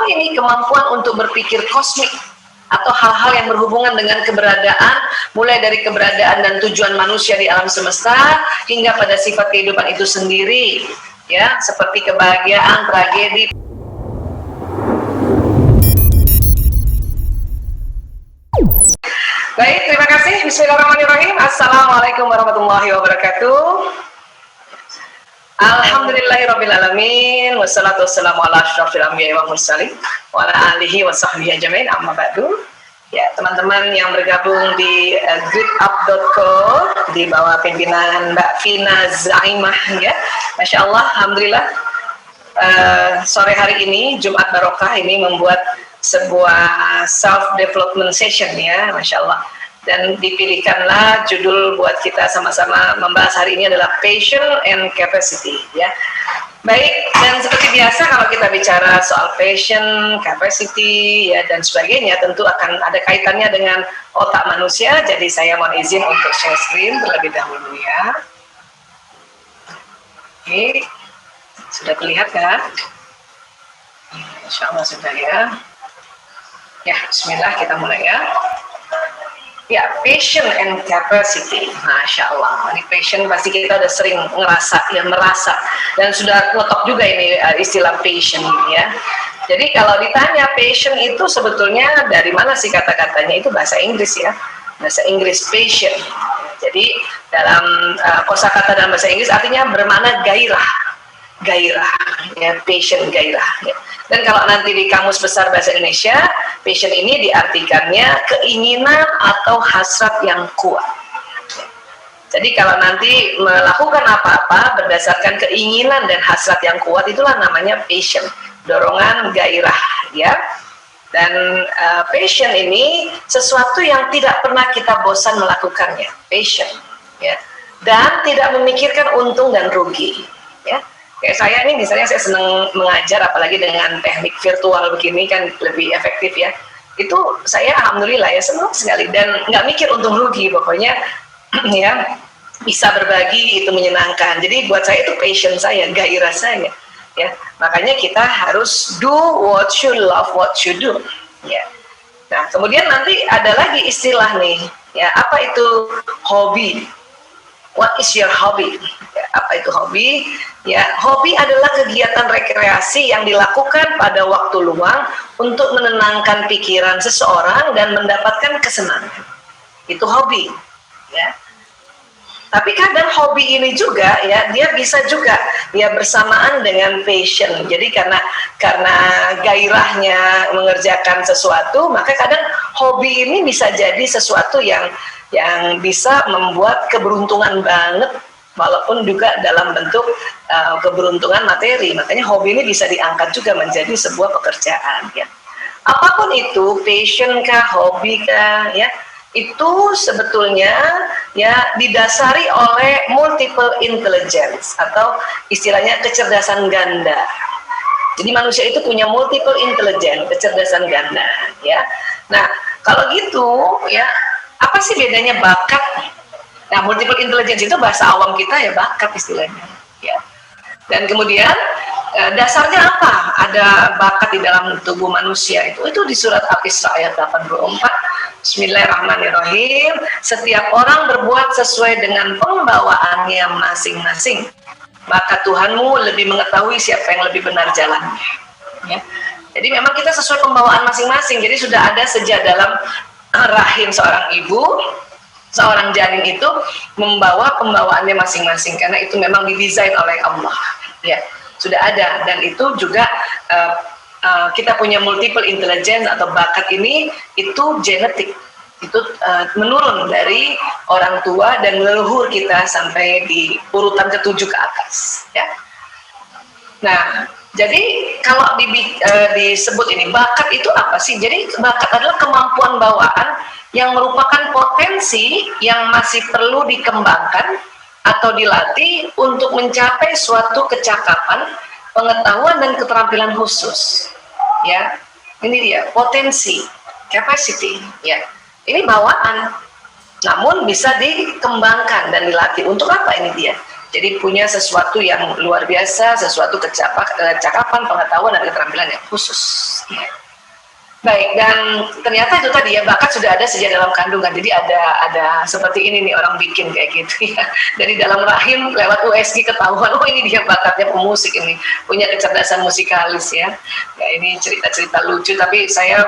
ini kemampuan untuk berpikir kosmik atau hal-hal yang berhubungan dengan keberadaan, mulai dari keberadaan dan tujuan manusia di alam semesta hingga pada sifat kehidupan itu sendiri, ya, seperti kebahagiaan, tragedi. Baik, terima kasih. Bismillahirrahmanirrahim. Assalamualaikum warahmatullahi wabarakatuh. Alhamdulillahirrabbilalamin. Wassalatu wassalamu ala asyrafil anbiya'i wal mursalin wa ala alihi wa sahbihi ajmain, amma ba'du. Ya, teman-teman yang bergabung di greetup.co di bawah pimpinan Mbak Vina Zaimah, ya, Masya Allah, Alhamdulillah, sore hari ini Jumat Barokah ini membuat sebuah self-development session, ya, Masya Allah. Dan dipilihkanlah judul buat kita sama-sama membahas hari ini adalah Passion and Capacity, ya. Baik, dan seperti biasa kalau kita bicara soal passion, capacity, ya, dan sebagainya, tentu akan ada kaitannya dengan otak manusia. Jadi saya mohon izin untuk share screen terlebih dahulu, ya. Oke, sudah terlihat, Insya Allah sudah, ya. Ya, Bismillah, kita mulai, ya. Ya, passion and capacity, Masya Allah. Ini passion pasti kita udah sering ngerasa, ya, merasa, dan sudah ngotok juga ini istilah passion, ya. Jadi kalau ditanya passion itu sebetulnya dari mana sih kata-katanya, itu bahasa Inggris, ya, bahasa Inggris passion. Jadi dalam kosakata dalam bahasa Inggris artinya bermakna gairah, ya, passion, gairah, ya. Dan kalau nanti di Kamus Besar Bahasa Indonesia, passion ini diartikannya keinginan atau hasrat yang kuat. Jadi kalau nanti melakukan apa-apa berdasarkan keinginan dan hasrat yang kuat, itulah namanya passion, dorongan, gairah, ya. Dan passion ini sesuatu yang tidak pernah kita bosan melakukannya, passion, ya. Dan tidak memikirkan untung dan rugi, ya. Kayak saya ini misalnya, saya senang mengajar apalagi dengan teknik virtual begini kan lebih efektif, ya. Itu saya alhamdulillah, ya, senang sekali dan nggak mikir untung rugi, pokoknya ya bisa berbagi itu menyenangkan. Jadi buat saya itu passion saya, gairah saya, ya. Makanya kita harus do what you love, what you do, ya. Nah, kemudian nanti ada lagi istilah nih, ya, apa itu hobi? What is your hobby? Ya, apa itu hobi? Ya, hobi adalah kegiatan rekreasi yang dilakukan pada waktu luang untuk menenangkan pikiran seseorang dan mendapatkan kesenangan. Itu hobi, ya. Tapi kadang hobi ini juga, ya, dia bisa juga ya bersamaan dengan passion. Jadi karena gairahnya mengerjakan sesuatu, maka kadang hobi ini bisa jadi sesuatu yang bisa membuat keberuntungan banget, walaupun juga dalam bentuk keberuntungan materi. Makanya hobi ini bisa diangkat juga menjadi sebuah pekerjaan, ya. Apapun itu, passion kah, hobi kah, ya, itu sebetulnya ya didasari oleh multiple intelligence atau istilahnya kecerdasan ganda. Jadi manusia itu punya multiple intelligence, kecerdasan ganda, ya. Nah, kalau gitu, ya, apa sih bedanya bakat? Nah, multiple intelligence itu bahasa awam kita, ya, bakat istilahnya, ya. Dan kemudian dasarnya apa? Ada bakat di dalam tubuh manusia itu di surat Al-Isra ayat 84. Bismillahirrahmanirrahim. Setiap orang berbuat sesuai dengan pembawaannya masing-masing, maka Tuhanmu lebih mengetahui siapa yang lebih benar jalannya, ya. Jadi memang kita sesuai pembawaan masing-masing. Jadi sudah ada sejak dalam rahim seorang ibu, seorang janin itu membawa pembawaannya masing-masing karena itu memang didesain oleh Allah, ya. Sudah ada, dan itu juga kita punya multiple intelligence atau bakat ini itu genetik, itu menurun dari orang tua dan leluhur kita sampai di urutan ke-7 ke atas, ya. Nah, jadi kalau disebut ini bakat itu apa sih? Jadi bakat adalah kemampuan bawaan yang merupakan potensi yang masih perlu dikembangkan atau dilatih untuk mencapai suatu kecakapan, pengetahuan dan keterampilan khusus, ya. Ini dia potensi, capacity, ya. Ini bawaan, namun bisa dikembangkan dan dilatih. Untuk apa ini dia? Jadi punya sesuatu yang luar biasa, sesuatu kecakapan, pengetahuan dan keterampilan yang khusus. Ya. Baik, dan ternyata itu tadi ya, bakat sudah ada sejak dalam kandungan. Jadi ada seperti ini nih orang bikin kayak gitu ya. Dari dalam rahim lewat USG ketahuan, oh ini dia bakatnya pemusik ini, punya kecerdasan musikalis ya. Ya ini cerita-cerita lucu, tapi saya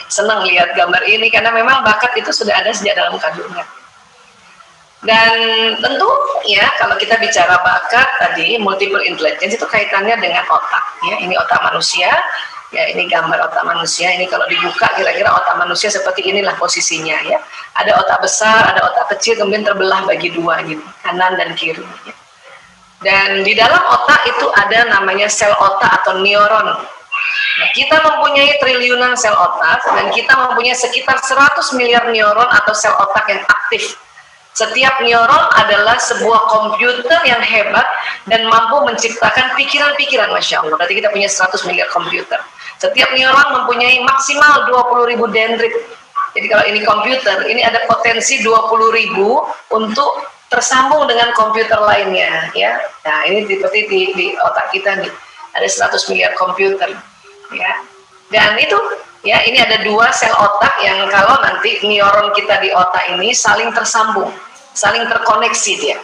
senang lihat gambar ini karena memang bakat itu sudah ada sejak dalam kandungan. Dan tentu ya kalau kita bicara bakat tadi, multiple intelligence itu kaitannya dengan otak ya. Ini otak manusia. Ya, ini gambar otak manusia. Ini kalau dibuka kira-kira otak manusia seperti inilah posisinya ya. Ada otak besar, ada otak kecil, kemudian terbelah bagi dua gitu, kanan dan kiri. Ya. Dan di dalam otak itu ada namanya sel otak atau neuron. Nah, kita mempunyai triliunan sel otak dan kita mempunyai sekitar 100 miliar neuron atau sel otak yang aktif. Setiap neuron adalah sebuah komputer yang hebat dan mampu menciptakan pikiran-pikiran, Masya Allah. Berarti kita punya 100 miliar komputer. Setiap neuron mempunyai maksimal 20.000 dendrit. Jadi kalau ini komputer, ini ada potensi 20.000 untuk tersambung dengan komputer lainnya. Ya. Nah ini seperti di otak kita nih, ada 100 miliar komputer. Ya. Dan itu ya, ini ada dua sel otak yang kalau nanti neuron kita di otak ini saling tersambung, saling terkoneksi dia,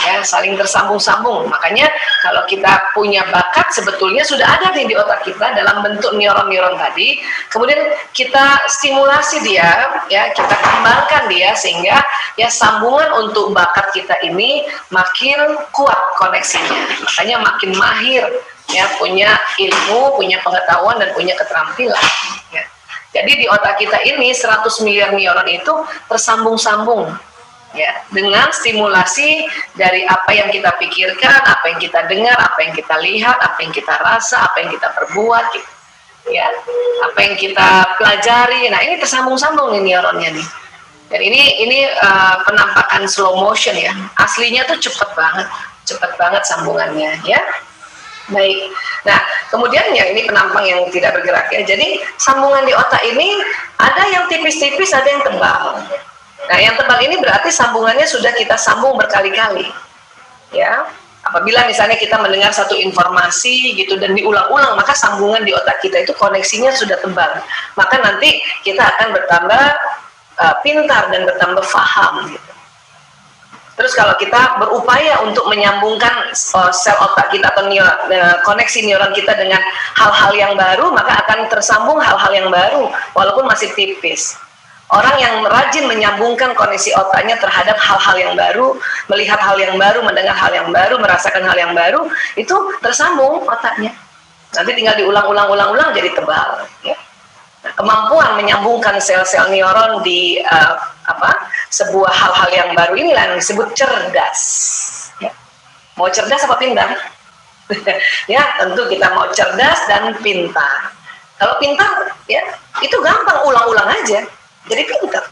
ya, saling tersambung-sambung. Makanya kalau kita punya bakat sebetulnya sudah ada nih di otak kita dalam bentuk neuron-neuron tadi. Kemudian kita stimulasi dia, ya, kita kembangkan dia sehingga ya sambungan untuk bakat kita ini makin kuat koneksinya. Makanya makin mahir. Ya, punya ilmu, punya pengetahuan, dan punya keterampilan. Ya. Jadi di otak kita ini 100 miliar neuron itu tersambung-sambung, ya, dengan stimulasi dari apa yang kita pikirkan, apa yang kita dengar, apa yang kita lihat, apa yang kita rasa, apa yang kita perbuat, gitu. Ya, apa yang kita pelajari. Nah ini tersambung-sambung nih neuronnya nih. Dan ini penampakan slow motion ya. Aslinya tuh cepet banget sambungannya, ya. Baik, nah kemudian ya ini penampang yang tidak bergerak ya. Jadi sambungan di otak ini ada yang tipis-tipis, ada yang tebal. Nah yang tebal ini berarti sambungannya sudah kita sambung berkali-kali. Ya, apabila misalnya kita mendengar satu informasi gitu dan diulang-ulang, maka sambungan di otak kita itu koneksinya sudah tebal. Maka nanti kita akan bertambah pintar dan bertambah paham gitu. Terus kalau kita berupaya untuk menyambungkan sel otak kita atau koneksi neuron kita dengan hal-hal yang baru, maka akan tersambung hal-hal yang baru walaupun masih tipis. Orang yang rajin menyambungkan koneksi otaknya terhadap hal-hal yang baru, melihat hal yang baru, mendengar hal yang baru, merasakan hal yang baru, itu tersambung otaknya. Nanti tinggal diulang-ulang jadi tebal. Ya. Nah, kemampuan menyambungkan sel-sel neuron di sebuah hal-hal yang baru inilah yang disebut cerdas. Ya. Mau cerdas apa pintar? Ya, tentu kita mau cerdas dan pintar. Kalau pintar, ya itu gampang, ulang-ulang aja, jadi pintar.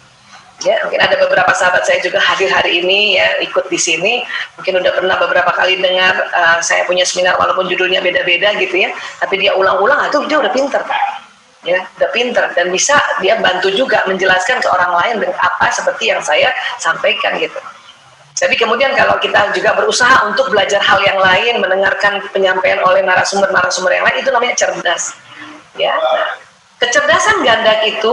Ya, mungkin ada beberapa sahabat saya juga hadir hari ini ya, ikut di sini. Mungkin udah pernah beberapa kali dengar saya punya seminar walaupun judulnya beda-beda gitu ya, tapi dia ulang-ulang, itu dia udah pintar, Pak. Ya, udah pinter dan bisa dia bantu juga menjelaskan ke orang lain dengan apa seperti yang saya sampaikan gitu. Tapi kemudian kalau kita juga berusaha untuk belajar hal yang lain, mendengarkan penyampaian oleh narasumber yang lain, itu namanya cerdas. Ya, nah, kecerdasan ganda itu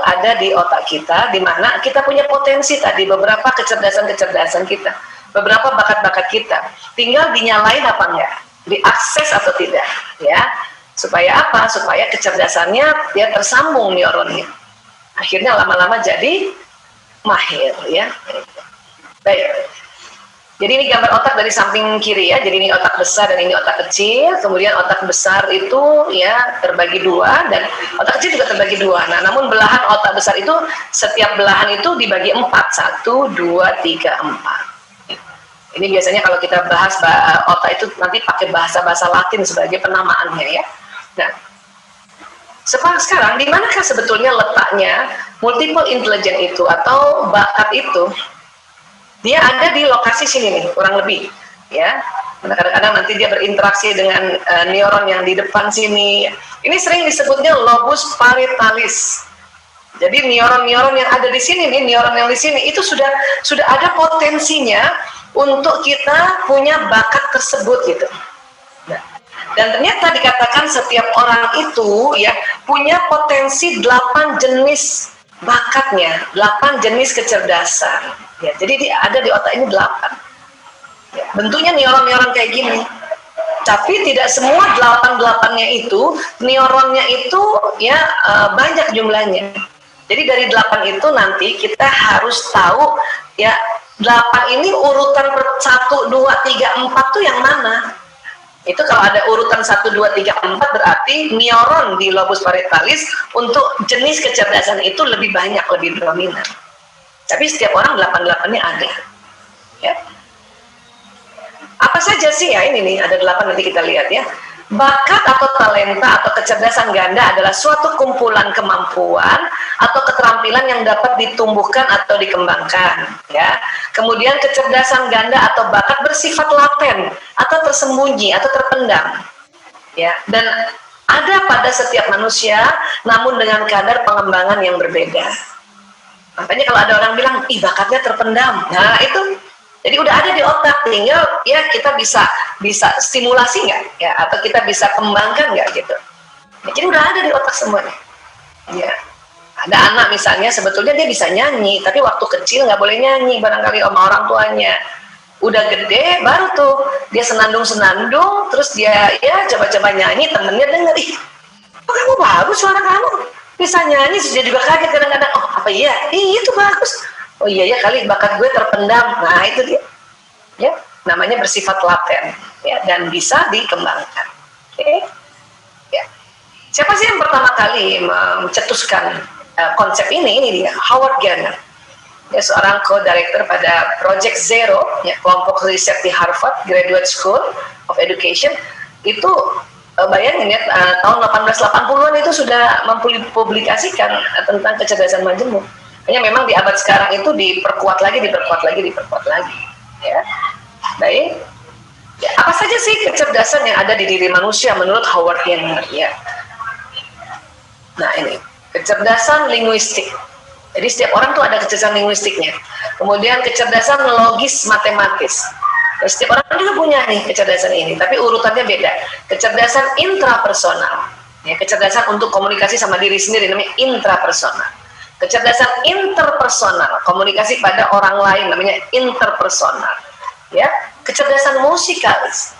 ada di otak kita, di mana kita punya potensi tadi beberapa kecerdasan kita, beberapa bakat-bakat kita. Tinggal dinyalain apa enggak, diakses atau tidak, ya. Supaya apa? Supaya kecerdasannya dia tersambung neuronnya. Akhirnya lama-lama jadi mahir ya. Baik. Jadi ini gambar otak dari samping kiri ya. Jadi ini otak besar dan ini otak kecil. Kemudian otak besar itu ya terbagi dua dan otak kecil juga terbagi dua. Nah, namun belahan otak besar itu setiap belahan itu dibagi 4. 1, 2, 3, 4. Ini biasanya kalau kita bahas otak itu nanti pakai bahasa-bahasa Latin sebagai penamaannya ya. Nah, sekarang di manakah sebetulnya letaknya multiple intelligence itu atau bakat itu? Dia ada di lokasi sini nih, kurang lebih, ya. Kadang-kadang nanti dia berinteraksi dengan neuron yang di depan sini. Ini sering disebutnya lobus parietalis. Jadi neuron-neuron yang ada di sini nih, neuron yang di sini itu sudah ada potensinya untuk kita punya bakat tersebut gitu. Nah, dan ternyata dikatakan setiap orang itu ya punya potensi 8 jenis bakatnya, 8 jenis kecerdasan. Ya, jadi ada di otak ini 8. Ya, bentuknya neuron-neuron kayak gini. Tapi tidak semua 8-8-nya itu, neuronnya itu ya banyak jumlahnya. Jadi dari 8 itu nanti kita harus tahu ya 8 ini urutan 1, 2, 3, 4 tuh yang mana. Itu kalau ada urutan 1, 2, 3, 4 berarti neuron di lobus parietalis untuk jenis kecerdasan itu lebih banyak, lebih dominan. Tapi setiap orang 8-8-nya ada. Ya. Apa saja sih ya ini nih, ada 8 nanti kita lihat ya. Bakat atau talenta atau kecerdasan ganda adalah suatu kumpulan kemampuan atau keterampilan yang dapat ditumbuhkan atau dikembangkan ya. Kemudian kecerdasan ganda atau bakat bersifat laten atau tersembunyi atau terpendam ya, dan ada pada setiap manusia namun dengan kadar pengembangan yang berbeda. Makanya kalau ada orang bilang ih bakatnya terpendam, nah itu jadi udah ada di otak, tinggal ya kita bisa stimulasi nggak ya, atau kita bisa kembangkan nggak gitu. Ya, jadi udah ada di otak semuanya. Ya, ada anak misalnya sebetulnya dia bisa nyanyi, tapi waktu kecil nggak boleh nyanyi barangkali sama orang tuanya. Udah gede baru tuh dia senandung, terus dia ya coba-coba nyanyi, temennya denger, ih, oh, kamu bagus suara kamu, bisa nyanyi, dia juga kaget kadang-kadang, oh apa iya, itu bagus. Oh iya ya kali bakat gue terpendam. Nah itu dia ya, namanya bersifat laten ya, dan bisa dikembangkan. Oke. Ya. Siapa sih yang pertama kali mencetuskan konsep ini dia, Howard Gardner ya, seorang co-director pada Project Zero ya, kelompok riset di Harvard Graduate School of Education. Itu bayangin ya, tahun 1880-an itu sudah mempublikasikan tentang kecerdasan majemuk. Hanya memang di abad sekarang itu diperkuat lagi ya. Baik ya, apa saja sih kecerdasan yang ada di diri manusia menurut Howard Gardner ya. Nah ini kecerdasan linguistik, jadi setiap orang tuh ada kecerdasan linguistiknya. Kemudian kecerdasan logis matematis, dan setiap orang juga punya nih kecerdasan ini, tapi urutannya beda. Kecerdasan intrapersonal ya, kecerdasan untuk komunikasi sama diri sendiri namanya intrapersonal. Kecerdasan interpersonal, komunikasi pada orang lain namanya interpersonal ya. Kecerdasan musikalis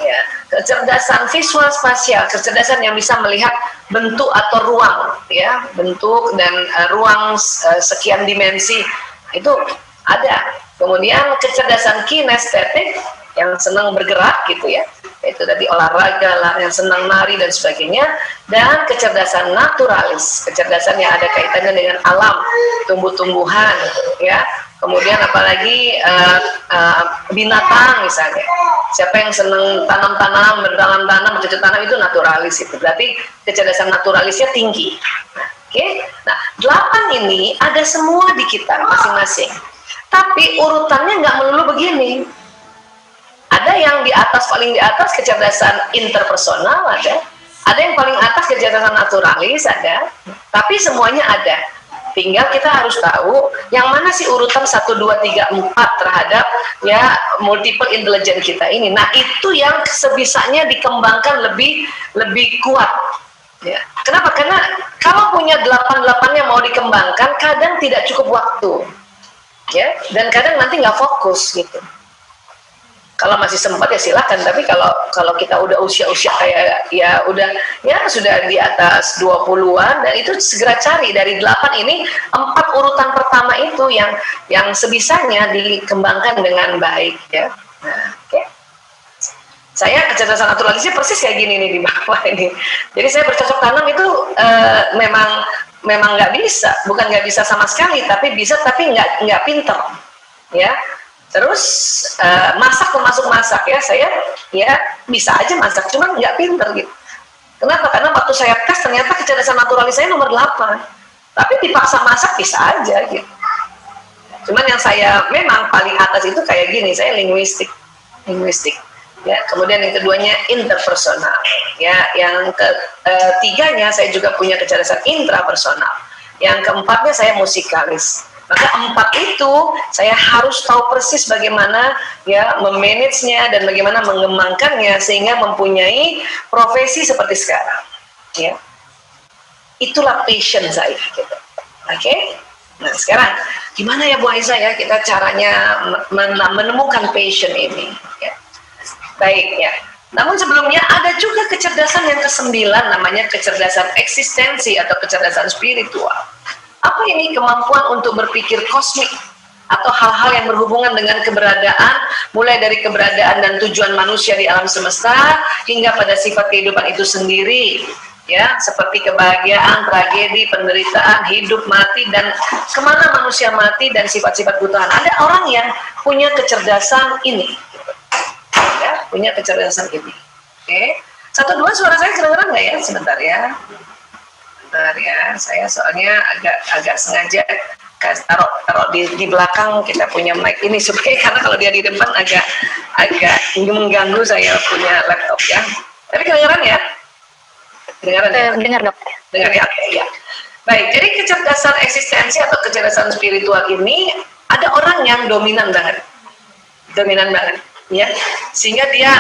ya, kecerdasan visual spasial, kecerdasan yang bisa melihat bentuk atau ruang ya, bentuk dan ruang sekian dimensi itu ada. Kemudian kecerdasan kinestetik yang senang bergerak gitu ya, itu tadi olahraga lah, yang senang nari dan sebagainya. Dan kecerdasan naturalis, kecerdasan yang ada kaitannya dengan alam, tumbuh-tumbuhan ya. Kemudian apalagi binatang misalnya, siapa yang senang tanam-tanam, bertanam-tanam, bercocok tanam, itu naturalis. Itu berarti kecerdasan naturalisnya tinggi. Oke, nah 8 ini ada semua di kita masing-masing, tapi urutannya nggak melulu begini. Ada yang di atas, paling di atas kecerdasan interpersonal ada yang paling atas kecerdasan naturalis ada, tapi semuanya ada. Tinggal kita harus tahu yang mana sih urutan 1, 2, 3, 4 terhadap ya multiple intelligence kita ini. Nah itu yang sebisanya dikembangkan lebih kuat. Ya. Kenapa? Karena kalau punya 8-8-nya mau dikembangkan, kadang tidak cukup waktu, ya, dan kadang nanti nggak fokus gitu. Kalau masih sempat ya silakan, tapi kalau kita udah usia kayak ya udah ya sudah di atas 20-an, dan itu segera cari dari 8 ini 4 urutan pertama itu yang sebisanya dikembangkan dengan baik ya. Nah, oke. Saya kecerdasan naturalisnya persis kayak gini nih di bawah ini. Jadi saya bercocok tanam itu memang nggak bisa, bukan nggak bisa sama sekali, tapi bisa tapi nggak pinter ya. Terus masak, termasuk masak ya, saya ya bisa aja masak, cuman nggak pinter gitu. Kenapa? Karena waktu saya tes ternyata kecerdasan naturalis saya nomor 8, tapi dipaksa masak bisa aja gitu. Cuman yang saya memang paling atas itu kayak gini, saya linguistik ya. Kemudian yang keduanya interpersonal ya, yang ketiganya saya juga punya kecerdasan intrapersonal, yang keempatnya saya musikalis. Maka 4 itu saya harus tahu persis bagaimana ya memanagenya dan bagaimana mengembangkannya sehingga mempunyai profesi seperti sekarang. Ya, itulah passion saya. Gitu. Oke? Nah sekarang gimana ya Bu Aiza ya kita caranya menemukan passion ini? Ya. Baik ya. Namun sebelumnya ada juga kecerdasan yang ke-9 namanya kecerdasan eksistensi atau kecerdasan spiritual. Apa ini? Kemampuan untuk berpikir kosmik atau hal-hal yang berhubungan dengan keberadaan, mulai dari keberadaan dan tujuan manusia di alam semesta hingga pada sifat kehidupan itu sendiri, ya, seperti kebahagiaan, tragedi, penderitaan, hidup, mati, dan kemana manusia mati dan sifat-sifat kebutuhan. Ada orang yang punya kecerdasan ini, ya, punya kecerdasan ini. Oke, 1, 2 suara saya kedengeran nggak ya? Sebentar ya. Bentar ya, saya soalnya agak sengaja taruh di belakang kita punya mic ini supaya karena kalau dia di depan agak mengganggu saya punya laptop ya. Tapi kedengaran ya? Kedengaran ya? Dengar dok. Dengar ya? Ya. Baik, jadi kecerdasan eksistensi atau kecerdasan spiritual ini ada orang yang dominan banget, ya, sehingga dia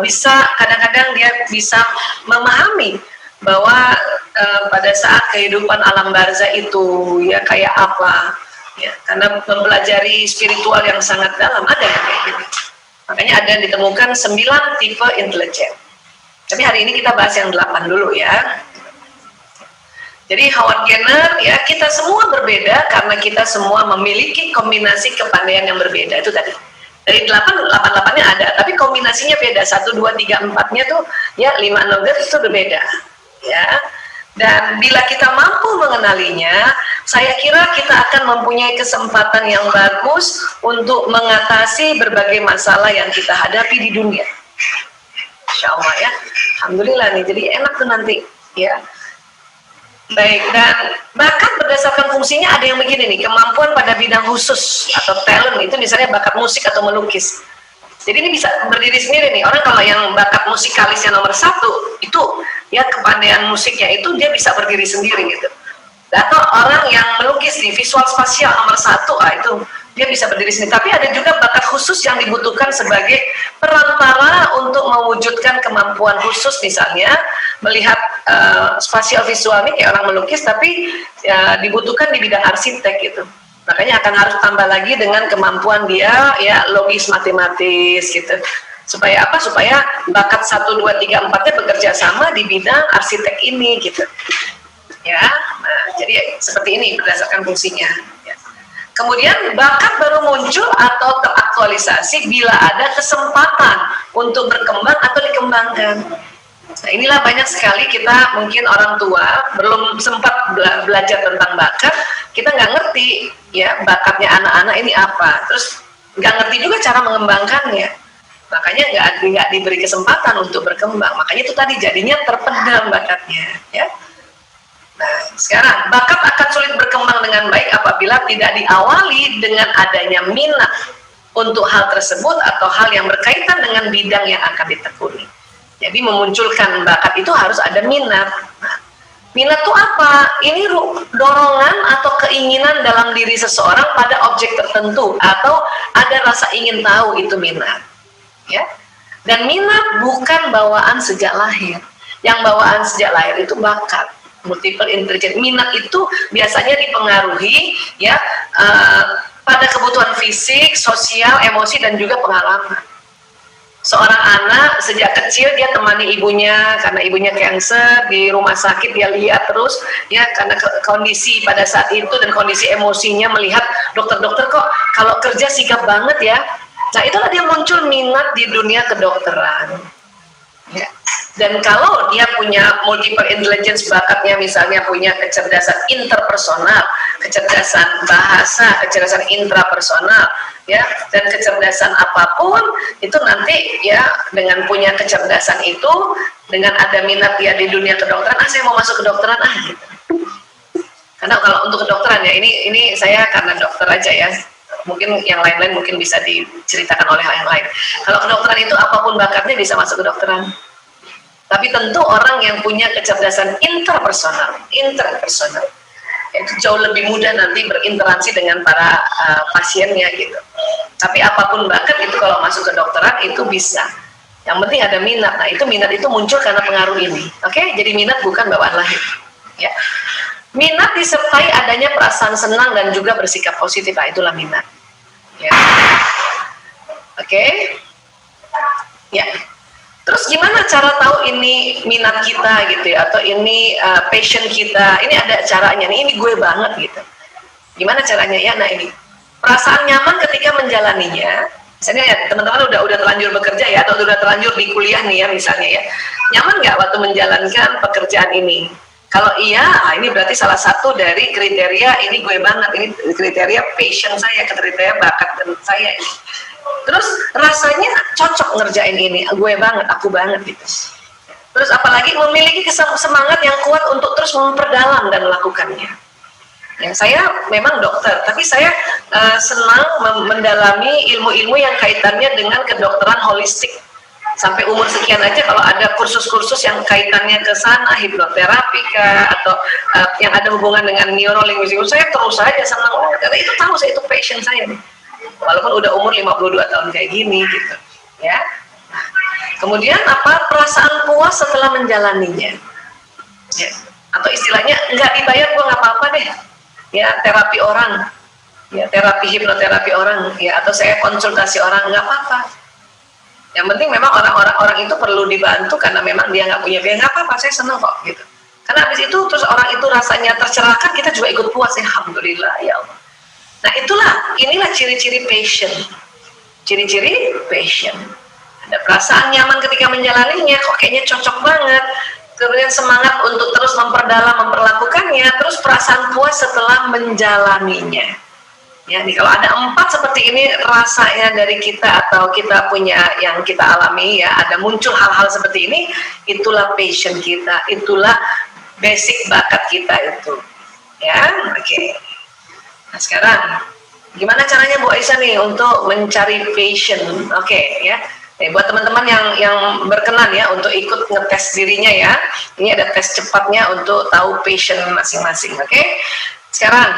bisa kadang-kadang dia bisa memahami bahwa pada saat kehidupan alam barzah itu ya kayak apa ya, karena mempelajari spiritual yang sangat dalam ada yang kayak gitu. Makanya ada yang ditemukan 9 tipe intelijen. Tapi hari ini kita bahas yang 8 dulu ya. Jadi Howard Gardner ya, kita semua berbeda karena kita semua memiliki kombinasi kepandaian yang berbeda. Itu tadi. Dari 8-8-nya ada, tapi kombinasinya beda. 1, 2, 3, 4-nya tuh ya 5, 6 itu berbeda. Ya, dan bila kita mampu mengenalinya, saya kira kita akan mempunyai kesempatan yang bagus untuk mengatasi berbagai masalah yang kita hadapi di dunia. Insya Allah ya, alhamdulillah nih, jadi enak tuh nanti ya. Baik, dan bakat berdasarkan fungsinya ada yang begini nih, kemampuan pada bidang khusus atau talent itu misalnya bakat musik atau melukis. Jadi ini bisa berdiri sendiri nih. Orang kalau yang bakat musikalisnya nomor 1 itu ya kepandaian musiknya itu dia bisa berdiri sendiri gitu. Atau orang yang melukis nih visual spasial nomor 1 itu dia bisa berdiri sendiri. Tapi ada juga bakat khusus yang dibutuhkan sebagai perantara untuk mewujudkan kemampuan khusus, misalnya melihat spasial visual nih kayak orang melukis, tapi ya, dibutuhkan di bidang arsitek gitu. Makanya akan harus tambah lagi dengan kemampuan dia ya logis matematis gitu. Supaya apa? Supaya bakat 1, 2, 3, 4-nya bekerja sama di bidang arsitek ini gitu. Ya, nah, jadi seperti ini berdasarkan fungsinya. Ya. Kemudian bakat baru muncul atau teraktualisasi bila ada kesempatan untuk berkembang atau dikembangkan. Nah, inilah banyak sekali kita mungkin orang tua belum sempat belajar tentang bakat, kita nggak ngerti ya bakatnya anak-anak ini apa, terus nggak ngerti juga cara mengembangkannya, makanya nggak diberi kesempatan untuk berkembang, makanya itu tadi jadinya terpendam bakatnya ya. Nah sekarang bakat akan sulit berkembang dengan baik apabila tidak diawali dengan adanya minat untuk hal tersebut atau hal yang berkaitan dengan bidang yang akan ditekuni. Jadi memunculkan bakat itu harus ada minat. Nah, minat itu apa? Ini dorongan atau keinginan dalam diri seseorang pada objek tertentu atau ada rasa ingin tahu, itu minat. Ya. Dan minat bukan bawaan sejak lahir. Yang bawaan sejak lahir itu bakat, multiple intelligence. Minat itu biasanya dipengaruhi ya pada kebutuhan fisik, sosial, emosi dan juga pengalaman. Seorang anak sejak kecil dia temani ibunya karena ibunya cancer di rumah sakit, dia lihat terus ya karena kondisi pada saat itu dan kondisi emosinya melihat dokter-dokter kok kalau kerja sigap banget ya. Nah itulah dia muncul minat di dunia kedokteran. Ya. Dan kalau dia punya multiple intelligence, bakatnya misalnya punya kecerdasan interpersonal, kecerdasan bahasa, kecerdasan intrapersonal, ya, dan kecerdasan apapun itu nanti ya dengan punya kecerdasan itu, dengan ada minat dia di dunia kedokteran, saya mau masuk kedokteran gitu. Karena kalau untuk kedokteran ya ini saya karena dokter aja ya. Mungkin yang lain-lain mungkin bisa diceritakan oleh yang lain. Kalau kedokteran itu apapun bakatnya bisa masuk kedokteran. Tapi tentu orang yang punya kecerdasan interpersonal. itu jauh lebih mudah nanti berinteraksi dengan para pasiennya gitu. Tapi apapun bakat itu kalau masuk ke dokteran itu bisa. Yang penting ada minat. Nah, itu minat itu muncul karena pengaruh ini. Oke, jadi minat bukan bawaan lahir. Ya. Minat disertai adanya perasaan senang dan juga bersikap positif. Nah, itulah minat. Ya. Oke. Ya. Terus gimana cara tahu ini minat kita gitu ya, atau ini passion kita? Ini ada caranya nih, ini gue banget gitu. Gimana caranya ya? Nah, ini perasaan nyaman ketika menjalaninya. Misalnya ya teman-teman udah terlanjur bekerja ya, atau udah terlanjur di kuliah nih ya misalnya ya. Nyaman nggak waktu menjalankan pekerjaan ini? Kalau iya, ini berarti salah satu dari kriteria ini gue banget, ini kriteria passion saya, kriteria bakat saya ini. Terus rasanya cocok ngerjain ini, gue banget, aku banget gitu. Terus apalagi memiliki semangat yang kuat untuk terus memperdalam dan melakukannya. Ya, saya memang dokter, tapi saya senang mendalami ilmu-ilmu yang kaitannya dengan kedokteran holistik. Sampai umur sekian aja kalau ada kursus-kursus yang kaitannya ke sana, hipnoterapi atau yang ada hubungan dengan neurolinguistik, saya terus saja senang karena itu tahu saya itu passion saya nih. Walaupun udah umur 52 tahun kayak gini gitu. Ya. Kemudian apa? Perasaan puas setelah menjalaninya. Ya. Atau istilahnya nggak dibayar gua nggak apa-apa deh. Ya, terapi orang. Ya, terapi hipnoterapi orang ya, atau saya konsultasi orang nggak apa-apa. Yang penting memang orang itu perlu dibantu karena memang dia nggak punya biaya, nggak apa-apa, saya senang kok gitu. Karena habis itu terus orang itu rasanya tercerahkan, kita juga ikut puas, alhamdulillah ya Allah. Nah inilah ciri-ciri passion. Ciri-ciri passion. Ada perasaan nyaman ketika menjalaninya, kok kayaknya cocok banget. Kemudian semangat untuk terus memperdalam, memperlakukannya, terus perasaan puas setelah menjalaninya. Ya, nih kalau ada 4 seperti ini rasanya dari kita atau kita punya yang kita alami ya, ada muncul hal-hal seperti ini, itulah passion kita, itulah basic bakat kita itu. Ya, oke. Nah sekarang, gimana caranya Bu Aisyah nih untuk mencari passion? Oke, ya. Buat teman-teman yang berkenan ya untuk ikut ngetes dirinya ya, ini ada tes cepatnya untuk tahu passion masing-masing. Oke. Sekarang,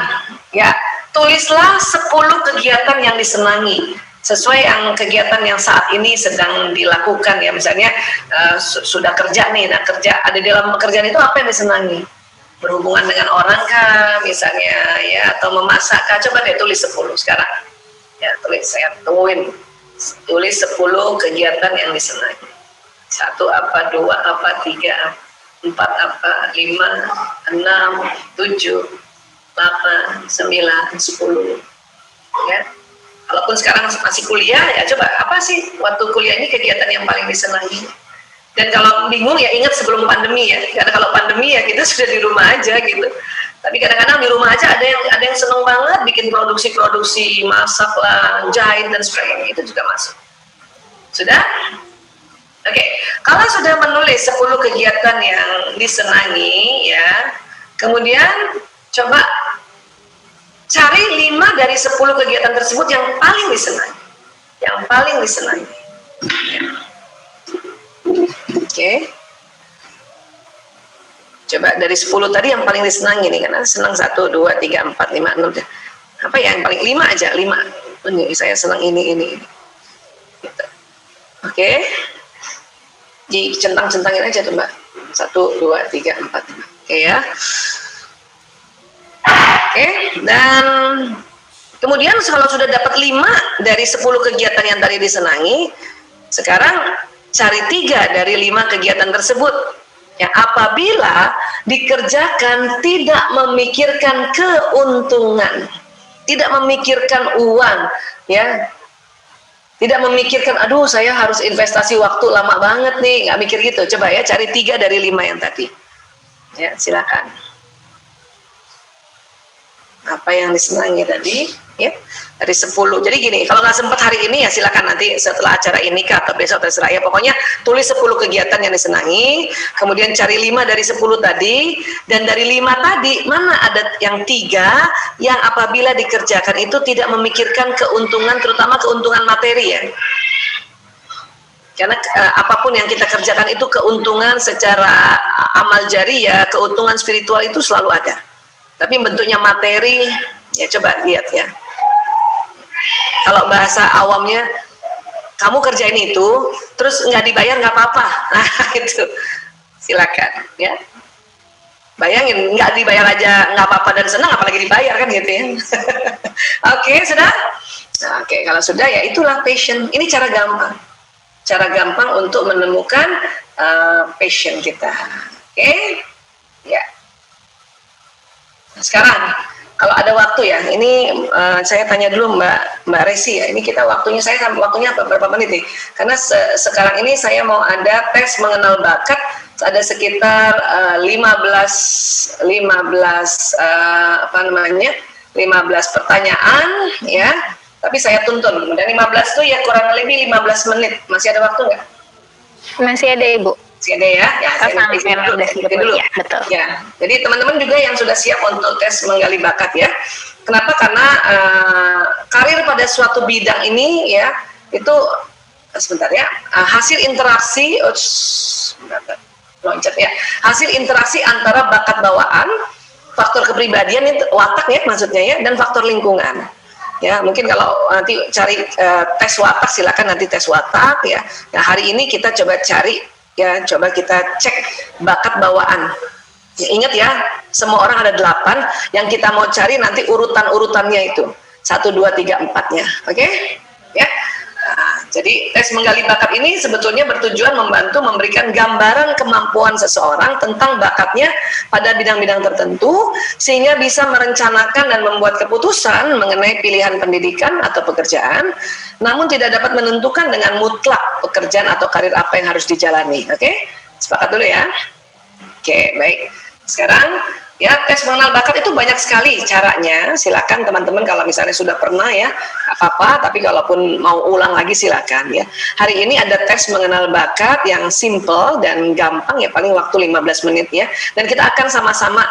ya. Tulislah 10 kegiatan yang disenangi sesuai yang kegiatan yang saat ini sedang dilakukan ya, misalnya sudah kerja nih, nah kerja ada di dalam pekerjaan itu apa yang disenangi, berhubungan dengan orang kah misalnya ya, atau memasak kah, coba deh tulis 10 sekarang ya, saya tungguin, tulis 10 kegiatan yang disenangi, 1 apa, 2 apa, 3 4 apa, 5 6 7 8, 9, 10 ya. Kalaupun sekarang masih kuliah ya coba apa sih waktu kuliah ini kegiatan yang paling disenangi. Dan kalau bingung ya ingat sebelum pandemi ya, karena kalau pandemi ya kita sudah di rumah aja gitu. Tapi kadang-kadang di rumah aja ada yang seneng banget bikin produksi masak lah, jahit dan sebagainya, itu juga masuk. Sudah? Oke, kalau sudah menulis 10 kegiatan yang disenangi ya, kemudian coba cari 5 dari 10 kegiatan tersebut yang paling disenangi. Yang paling disenangi. Oke. Coba dari 10 tadi yang paling disenangi nih, karena senang 1, 2, 3, 4, 5, 6. Apa ya yang paling 5 aja, 5. Ini saya senang ini. Gitu. Oke. Dicentang-centangin aja tuh Mbak. 1, 2, 3, 4, 5. Oke ya. Oke, dan kemudian kalau sudah dapat 5 dari 10 kegiatan yang tadi disenangi, sekarang cari 3 dari 5 kegiatan tersebut. Ya, apabila dikerjakan tidak memikirkan keuntungan, tidak memikirkan uang, ya, tidak memikirkan, aduh saya harus investasi waktu lama banget nih, nggak mikir gitu. Coba ya, cari 3 dari 5 yang tadi. Ya, silakan. Apa yang disenangi tadi ya, dari 10. Jadi gini, kalau nggak sempat hari ini ya silakan nanti setelah acara ini atau besok terserah ya, pokoknya tulis 10 kegiatan yang disenangi, kemudian cari 5 dari 10 tadi, dan dari 5 tadi mana ada yang 3 yang apabila dikerjakan itu tidak memikirkan keuntungan, terutama keuntungan materi ya, karena apapun yang kita kerjakan itu keuntungan secara amal jariah, keuntungan spiritual itu selalu ada. tapi bentuknya materi, ya coba lihat ya. Kalau bahasa awamnya, kamu kerjain itu, terus nggak dibayar nggak apa-apa, nah itu silakan ya. Bayangin nggak dibayar aja nggak apa-apa dan senang, apalagi dibayar kan gitu ya. Oke, sudah? Nah, oke, kalau sudah ya itulah passion. Ini cara gampang untuk menemukan passion kita. Oke, ya. Nah, sekarang kalau ada waktu ya, ini saya tanya dulu Mbak Resi ya. Ini kita waktunya berapa menit nih? Karena sekarang ini saya mau ada tes mengenal bakat, ada sekitar 15 pertanyaan ya. Tapi saya tuntun. Dan 15 tuh ya kurang lebih 15 menit. Masih ada waktu nggak? Masih ada, Ibu. Masih ada ya? Ya, saya dulu. Ya, betul. Ya, jadi teman-teman juga yang sudah siap untuk tes menggali bakat ya. Kenapa? Karena karir pada suatu bidang ini ya, itu sebentar ya, hasil interaksi, loncat ya, hasil interaksi antara bakat bawaan, faktor kepribadian itu watak ya maksudnya ya, dan faktor lingkungan. Ya, mungkin kalau nanti cari tes watak, silakan nanti tes watak ya. Nah, hari ini kita coba cari ya, coba kita cek bakat bawaan. Ya, ingat ya, semua orang ada 8, yang kita mau cari nanti urutan-urutannya itu 1, 2, 3, 4-nya. Oke? Ya. Nah, jadi tes menggali bakat ini sebetulnya bertujuan membantu memberikan gambaran kemampuan seseorang tentang bakatnya pada bidang-bidang tertentu, sehingga bisa merencanakan dan membuat keputusan mengenai pilihan pendidikan atau pekerjaan, namun tidak dapat menentukan dengan mutlak pekerjaan atau karir apa yang harus dijalani. Oke? Sepakat dulu ya? Oke, baik. Sekarang ya, tes mengenal bakat itu banyak sekali caranya. Silakan teman-teman kalau misalnya sudah pernah ya, apa-apa, tapi kalaupun mau ulang lagi silakan ya. Hari ini ada tes mengenal bakat yang simple dan gampang ya, paling waktu 15 menit ya. Dan kita akan sama-sama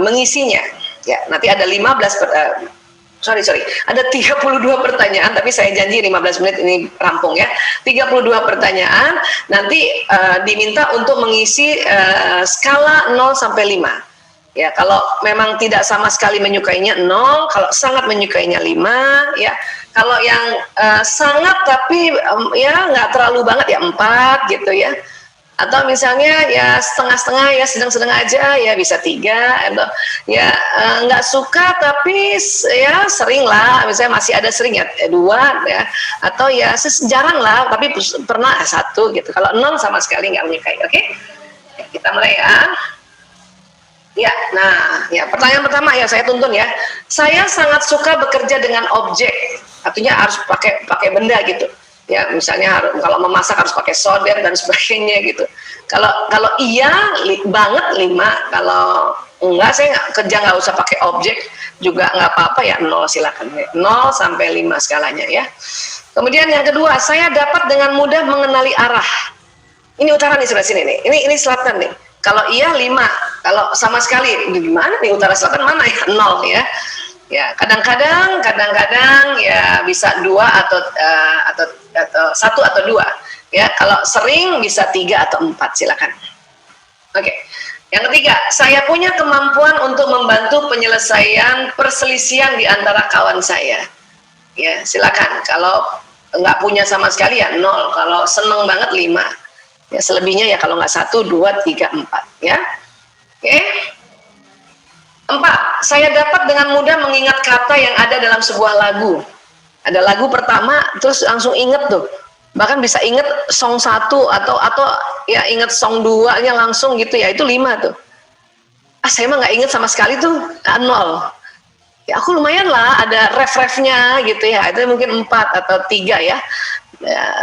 mengisinya. Ya, nanti ada ada 32 pertanyaan, tapi saya janji 15 menit ini rampung ya. 32 pertanyaan, nanti diminta untuk mengisi skala 0 sampai 5. Ya, kalau memang tidak sama sekali menyukainya 0, kalau sangat menyukainya 5, ya. Kalau yang sangat tapi ya nggak terlalu banget ya 4 gitu ya. Atau misalnya ya setengah-setengah ya, sedang-sedang aja ya bisa 3, atau ya nggak suka tapi ya sering lah, misalnya masih ada sering ya 2 ya, atau ya jarang lah tapi pernah 1 gitu. Kalau 0 sama sekali nggak menyukai. Oke? Kita mulai ya. Ya, nah, ya pertanyaan pertama ya saya tuntun ya. Saya sangat suka bekerja dengan objek, artinya harus pakai benda gitu. Ya, misalnya kalau memasak harus pakai solder dan sebagainya gitu. Kalau iya banget 5, kalau enggak saya kerja nggak usah pakai objek juga nggak apa-apa ya, 0 silakan. 0 sampai 5 skalanya ya. Kemudian yang kedua, saya dapat dengan mudah mengenali arah. Ini utara nih, sebelah sini nih. Ini selatan nih. Kalau iya 5, kalau sama sekali di mana nih, utara selatan mana ya? 0 ya. Ya, kadang-kadang ya bisa 2 atau 1 atau 2. Ya, kalau sering bisa 3 atau 4, silakan. Oke. Yang ketiga, saya punya kemampuan untuk membantu penyelesaian perselisihan di antara kawan saya. Ya, silakan. Kalau nggak punya sama sekali ya 0, kalau seneng banget 5. Ya, selebihnya ya kalau nggak 1, 2, 3, 4 ya. Oke. 4, saya dapat dengan mudah mengingat kata yang ada dalam sebuah lagu. Ada lagu pertama terus langsung inget tuh. Bahkan bisa inget song 1 atau ya inget song 2-nya langsung gitu ya, itu 5 tuh. Saya mah nggak inget sama sekali tuh, 0. Ya aku lumayan lah ada ref-refnya gitu ya, itu mungkin 4 atau 3 ya.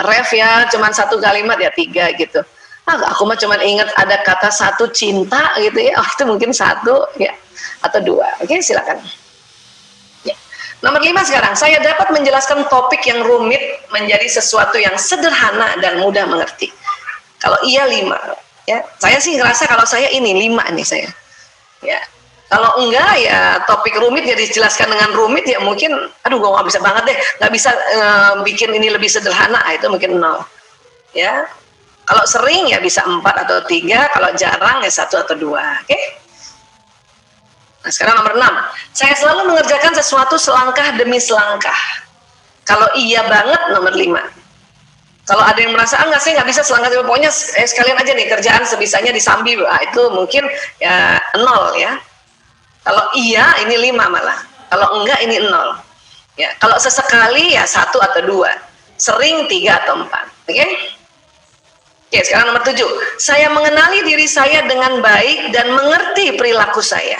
Ref ya cuman 1 kalimat ya 3 gitu. Aku mah cuman ingat ada kata 1 cinta gitu ya, itu mungkin 1 ya atau 2. Oke, silakan ya. Nomor 5 sekarang, saya dapat menjelaskan topik yang rumit menjadi sesuatu yang sederhana dan mudah mengerti. Kalau iya 5 ya, saya sih ngerasa kalau saya ini 5 nih saya ya. Kalau enggak ya topik rumit jadi dijelaskan dengan rumit ya mungkin aduh gua nggak bisa banget deh, nggak bisa bikin ini lebih sederhana, itu mungkin 0 ya. Kalau sering ya bisa 4 atau 3, kalau jarang ya 1 atau 2. Oke? Nah, sekarang nomor 6. Saya selalu mengerjakan sesuatu selangkah demi selangkah. Kalau iya banget, nomor 5. Kalau ada yang merasa, enggak, saya nggak bisa selangkah, pokoknya sekalian aja nih kerjaan sebisanya disambi, itu mungkin ya 0 ya. Kalau iya, ini 5 malah. Kalau enggak, ini 0. Ya, kalau sesekali ya 1 atau 2. Sering 3 atau 4. Oke? Oke, sekarang nomor 7. Saya mengenali diri saya dengan baik dan mengerti perilaku saya.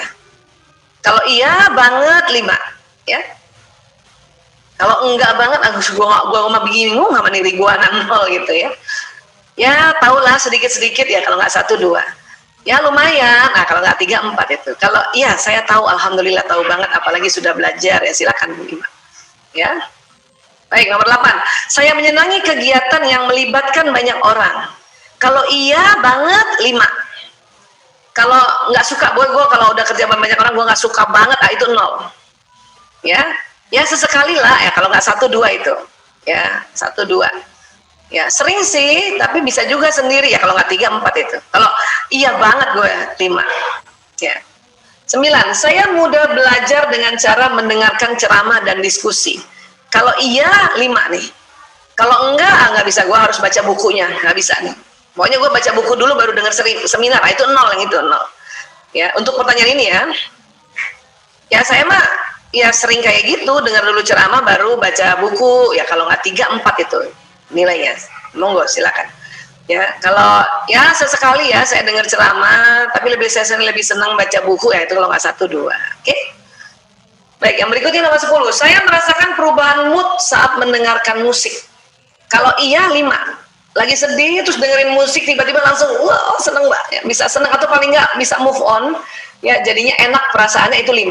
Kalau iya banget 5, ya. Kalau enggak banget, gua mah bingung sama diri gua 0 gitu ya. Ya, tahulah sedikit-sedikit ya, kalau nggak 1 2. Ya lumayan. Nah, kalau nggak 3 4 itu. Kalau iya saya tahu, alhamdulillah tahu banget, apalagi sudah belajar ya, silakan 5. Ya. Baik, nomor 8. Saya menyenangi kegiatan yang melibatkan banyak orang. Kalau iya banget 5. Kalau nggak suka, gue kalau udah kerja sama banyak orang, gue nggak suka banget, itu 0. Ya, ya sesekali lah ya, kalau nggak 1 2 itu. Ya, 1 2. Ya, sering sih, tapi bisa juga sendiri ya, kalau nggak 3 4 itu. Kalau iya banget gue 5. Ya. 9. Saya mudah belajar dengan cara mendengarkan ceramah dan diskusi. Kalau iya 5 nih. Kalau enggak, nggak bisa, gue harus baca bukunya, nggak bisa nih. Pokoknya gue baca buku dulu baru dengar seminar, itu 0 yang itu 0. Ya, untuk pertanyaan ini ya. Ya saya mah ya sering kayak gitu, dengar dulu ceramah baru baca buku. Ya kalau nggak 3 4 itu nilainya. Monggo silakan. Ya, kalau ya sesekali ya saya dengar ceramah, tapi saya lebih senang baca buku ya, itu kalau nggak 1 2. Oke? Baik, yang berikutnya nomor 10. Saya merasakan perubahan mood saat mendengarkan musik. Kalau iya 5. Lagi sedih terus dengerin musik tiba-tiba langsung wow seneng mbak ya, bisa seneng atau paling nggak bisa move on ya, jadinya enak perasaannya, itu 5.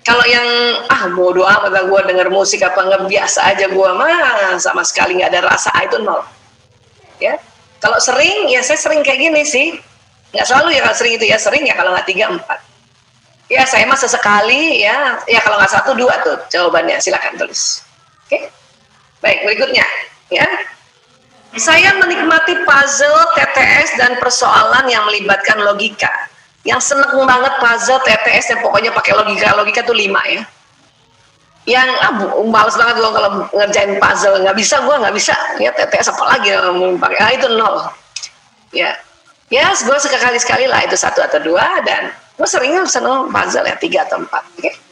Kalau yang bodo amat gue denger musik apa nggak, biasa aja gue mah sama sekali nggak ada rasa, itu 0. Ya, kalau sering ya saya sering kayak gini sih, nggak selalu ya, kalau sering itu ya sering ya, kalau nggak 3 4 ya saya mah sesekali ya, ya kalau nggak 1 2 tuh jawabannya, silakan tulis. Oke? Baik, berikutnya ya. Saya menikmati puzzle, TTS, dan persoalan yang melibatkan logika. Yang seneng banget puzzle, TTS, yang pokoknya pakai logika tuh 5 ya. Yang males banget gue kalau ngerjain puzzle, nggak bisa ya, TTS apalagi pakai, itu 0. Ya, ya gue sekali-sekali lah, itu 1 atau 2, dan gue seringnya seneng puzzle ya 3 atau 4. Oke?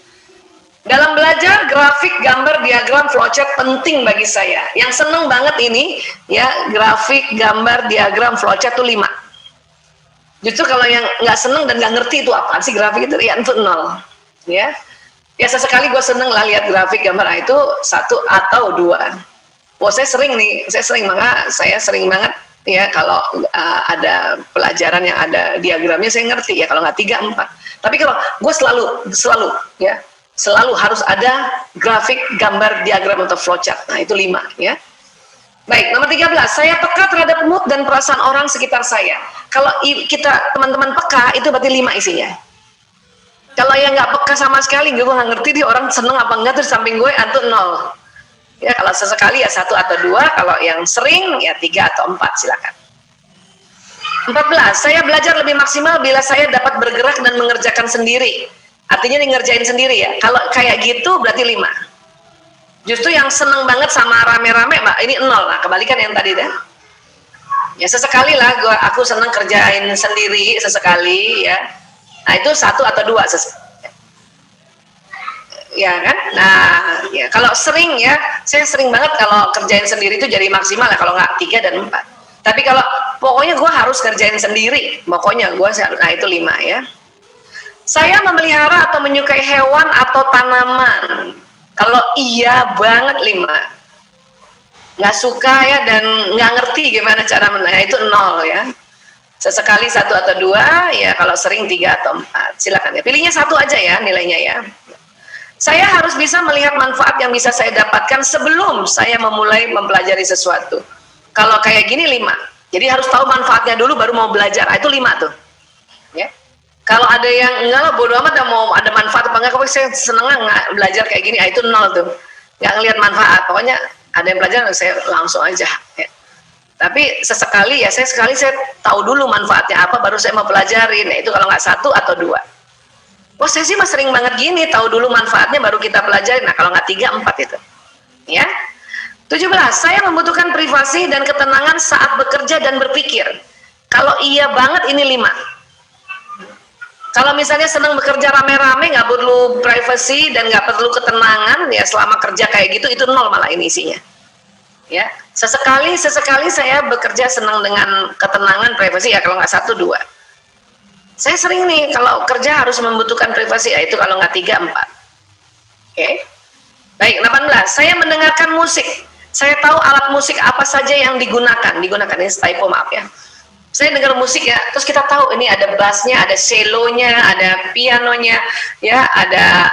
Dalam belajar, grafik, gambar, diagram, flowchart penting bagi saya. Yang seneng banget ini, ya grafik, gambar, diagram, flowchart itu 5. Justru kalau yang nggak seneng dan nggak ngerti itu apa sih grafik itu, ya itu 0. Ya, ya sesekali gue seneng lah lihat grafik, gambar, itu 1 atau 2. Saya sering banget ya kalau ada pelajaran yang ada diagramnya saya ngerti ya, kalau nggak 3 4. Tapi kalau gue selalu ya. Selalu harus ada grafik, gambar, diagram, atau flowchart. Nah, itu 5 ya. Baik, nomor 13. Saya peka terhadap mood dan perasaan orang sekitar saya. Kalau kita teman-teman peka, itu berarti 5 isinya. Kalau yang nggak peka sama sekali, gue nggak ngerti dia orang seneng apa enggak tuh di samping gue, itu 0. Ya, kalau sesekali ya 1 atau 2, kalau yang sering ya 3 atau 4, silakan. 14. Saya belajar lebih maksimal bila saya dapat bergerak dan mengerjakan sendiri. Artinya ngerjain sendiri ya. Kalau kayak gitu berarti 5. Justru yang seneng banget sama rame-rame, mbak, ini 0. Nah, kebalikan yang tadi deh. Ya sesekali lah aku seneng kerjain sendiri sesekali ya. Nah, itu 1 atau 2 ya kan. Nah, ya kalau sering ya, saya sering banget kalau kerjain sendiri itu jadi maksimal ya, kalau nggak 3 dan 4. Tapi kalau pokoknya gue harus kerjain sendiri, pokoknya gue, nah itu 5 ya. Saya memelihara atau menyukai hewan atau tanaman. Kalau iya banget 5. Nggak suka ya dan nggak ngerti gimana cara itu 0 ya. Sesekali 1 atau 2 ya, kalau sering 3 atau 4. Silakan ya. Pilihnya 1 aja ya nilainya ya. Saya harus bisa melihat manfaat yang bisa saya dapatkan sebelum saya memulai mempelajari sesuatu. Kalau kayak gini 5. Jadi harus tahu manfaatnya dulu baru mau belajar. Itu 5 tuh. Ya. Kalau ada yang enggak lah, bodo amat, mau ada manfaat apa enggak, saya seneng nggak belajar kayak gini, itu 0 tuh, nggak ngelihat manfaat. Pokoknya ada yang belajar saya langsung aja ya. Tapi sesekali ya, saya tahu dulu manfaatnya apa baru saya mau pelajarin. Nah, itu kalau nggak 1 atau 2. Wah, saya sih mas sering banget gini, tahu dulu manfaatnya baru kita pelajari. Nah, kalau nggak 3, 4 itu. Ya. 17, saya membutuhkan privasi dan ketenangan saat bekerja dan berpikir. Kalau iya banget ini 5. Kalau misalnya senang bekerja rame-rame, nggak perlu privasi dan nggak perlu ketenangan, ya selama kerja kayak gitu, itu 0 malah ini isinya. Ya, sesekali saya bekerja senang dengan ketenangan, privasi, ya kalau nggak 1, 2. Saya sering nih, kalau kerja harus membutuhkan privasi, ya itu kalau nggak 3, 4. Oke. Baik, 18, saya mendengarkan musik. Saya tahu alat musik apa saja yang digunakan ini typo, maaf ya. Saya dengar musik ya, terus kita tahu ini ada bassnya, ada cellonya, ada pianonya, ya, ada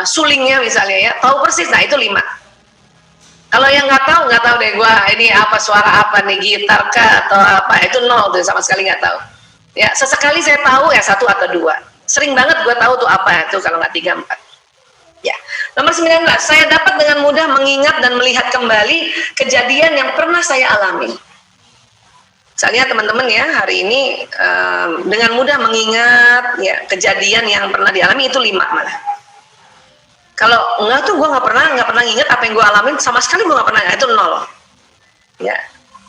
sulingnya misalnya ya, tahu persis. Nah itu 5. Kalau yang nggak tahu deh gua ini apa suara apa nih, gitar kah atau apa, itu 0 tuh, sama sekali nggak tahu. Ya sesekali saya tahu ya 1 atau 2. Sering banget gua tahu tuh apa itu kalau nggak 3, 4. Ya, nomor 19, saya dapat dengan mudah mengingat dan melihat kembali kejadian yang pernah saya alami. Misalnya teman-teman ya, hari ini dengan mudah mengingat ya kejadian yang pernah dialami, itu 5 malah. Kalau enggak tuh gue nggak pernah ingat apa yang gue alamin, sama sekali gue nggak pernah, itu 0. Ya,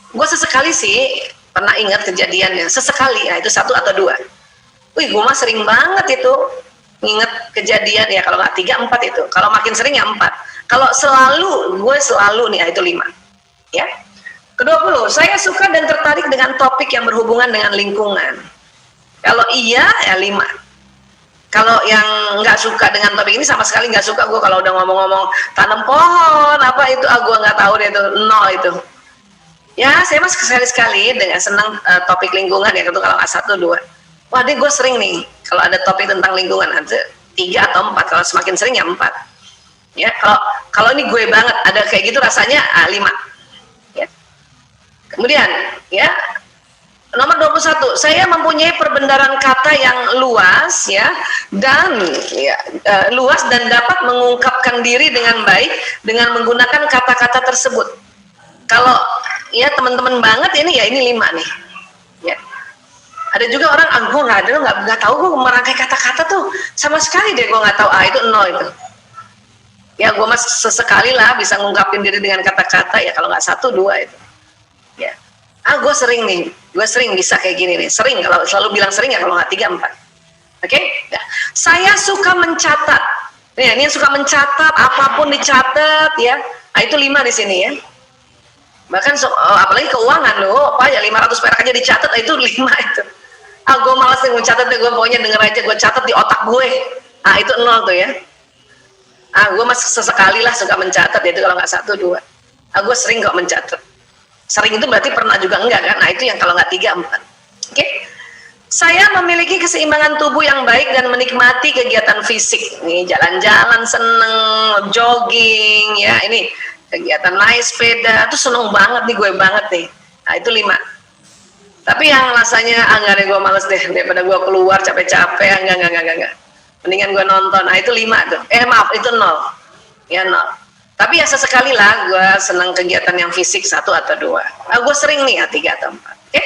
gue sesekali sih pernah ingat kejadiannya, sesekali, ya itu 1 atau 2. Wih, gue mah sering banget itu ingat kejadian ya, kalau nggak 3, 4 itu. Kalau makin sering ya 4. Kalau gue selalu nih, ya itu 5. Ya. Ke-20, saya suka dan tertarik dengan topik yang berhubungan dengan lingkungan. Kalau iya, ya 5. Kalau yang nggak suka dengan topik ini, sama sekali nggak suka gue kalau udah ngomong-ngomong tanam pohon, apa itu, gue nggak tahu deh itu, 0 itu. Ya, saya mas sekali-sekali dengan senang topik lingkungan ya, itu kalau nggak 1, 2. Wah, deh gue sering nih, kalau ada topik tentang lingkungan, ada 3 atau 4, kalau semakin sering ya 4. Ya, kalau ini gue banget, ada kayak gitu rasanya, 5. Kemudian, ya, nomor 21, saya mempunyai perbendaharaan kata yang luas, ya, dan ya, luas dan dapat mengungkapkan diri dengan baik dengan menggunakan kata-kata tersebut. Kalau ya teman-teman banget ini ya ini 5 nih. Ya. Ada juga orang, gue nggak tahu gue merangkai kata-kata tuh sama sekali deh, gue nggak tahu. Itu 0 itu. Ya, gue mas sesekali lah bisa ngungkapin diri dengan kata-kata ya, kalau nggak 1, 2 itu. Ya, gue sering bisa kayak gini nih, sering, kalau selalu bilang sering ya, kalau nggak 3, 4. Oke? Ya. Saya suka mencatat. Nih, ini yang suka mencatat, apapun dicatat ya. Itu 5 di sini ya. Bahkan apalagi keuangan loh, apa ya 500 perak aja dicatat, itu 5 itu. Gue malas nih mencatat, gue pokoknya denger aja, gue catat di otak gue. Itu 0 tuh ya. Gue masih sesekali lah suka mencatat, itu kalau nggak 1, 2. Gue sering kok mencatat. Sering itu berarti pernah juga enggak kan? Nah itu yang kalau nggak 3, 4. Oke? Saya memiliki keseimbangan tubuh yang baik dan menikmati kegiatan fisik. Nih jalan-jalan seneng, jogging, ya ini kegiatan naik sepeda, itu seneng banget nih, gue banget nih. Nah itu 5. Tapi yang rasanya enggak deh, gue males deh, daripada gue keluar capek-capek, enggak. Mendingan gue nonton. Nah itu 5 tuh. Maaf, itu 0. Ya 0. Tapi ya sesekali lah gue senang kegiatan yang fisik 1 atau 2. Gue sering nih ya 3 atau 4. Oke?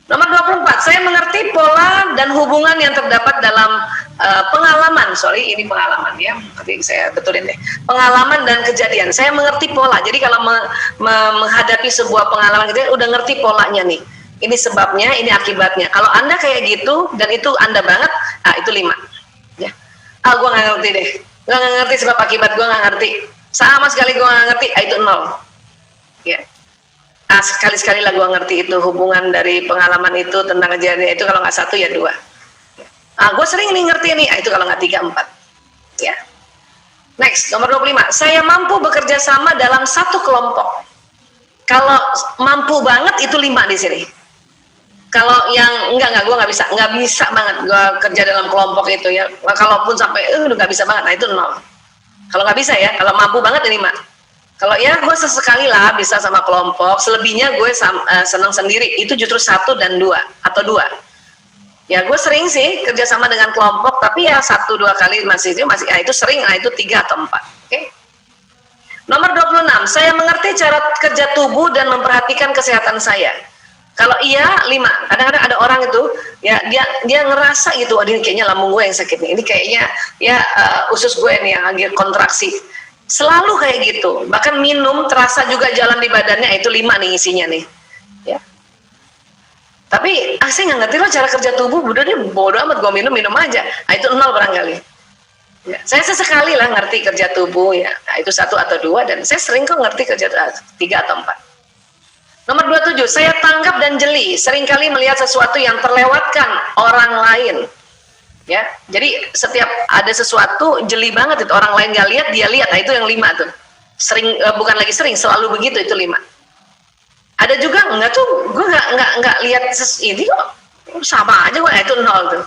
Nomor 24, saya mengerti pola dan hubungan yang terdapat dalam pengalaman. Sorry, ini pengalaman ya. Nanti saya betulin deh. Pengalaman dan kejadian. Saya mengerti pola. Jadi kalau menghadapi sebuah pengalaman kejadian, udah ngerti polanya nih. Ini sebabnya, ini akibatnya. Kalau Anda kayak gitu dan itu Anda banget, itu 5. Ya. Gue nggak ngerti deh. Gue nggak ngerti sebab akibat, gue nggak ngerti. Sama sekali gue nggak ngerti, itu 0. Ya. Sekali-sekali lah gue ngerti itu hubungan dari pengalaman itu tentang kejadian itu, kalau nggak 1 ya 2. Gue sering nih ngerti nih, itu kalau nggak 3, 4. Ya. Next, nomor 25. Saya mampu bekerja sama dalam satu kelompok. Kalau mampu banget itu 5 di sini. Kalau yang enggak, gue nggak bisa banget gue kerja dalam kelompok itu ya. Kalaupun sampai udah nggak bisa banget, nah itu 0. Kalau nggak bisa ya, kalau mampu banget ini 5. Kalau ya gue sesekali lah bisa sama kelompok, selebihnya gue senang sendiri. Itu justru 1 dan 2 atau 2. Ya gue sering sih kerjasama dengan kelompok, tapi ya 1-2 kali masih ya, itu sering, itu 3 atau 4. Oke? Nomor 26, saya mengerti cara kerja tubuh dan memperhatikan kesehatan saya. Kalau iya 5. Kadang-kadang ada orang itu ya dia ngerasa gitu, wah ini kayaknya lambung gue yang sakit nih. Ini kayaknya ya usus gue nih yang lagi kontraksi. Selalu kayak gitu. Bahkan minum terasa juga jalan di badannya, itu 5 nih isinya nih. Ya. Tapi saya nggak ngerti loh cara kerja tubuh, udah deh bodo amat, gue minum aja. Nah, itu 0 barangkali. Ya, saya sesekali lah ngerti kerja tubuh ya. Nah, itu 1 atau 2, dan saya sering kok ngerti kerja 3 atau 4. Nomor 27, saya tanggap dan jeli, seringkali melihat sesuatu yang terlewatkan orang lain. Ya, jadi setiap ada sesuatu jeli banget itu, orang lain nggak lihat, dia lihat. Nah, itu yang 5 tuh. Sering, bukan lagi sering, selalu begitu, itu 5. Ada juga enggak tuh, gue nggak lihat ini kok, sama aja gue, itu 0 tuh.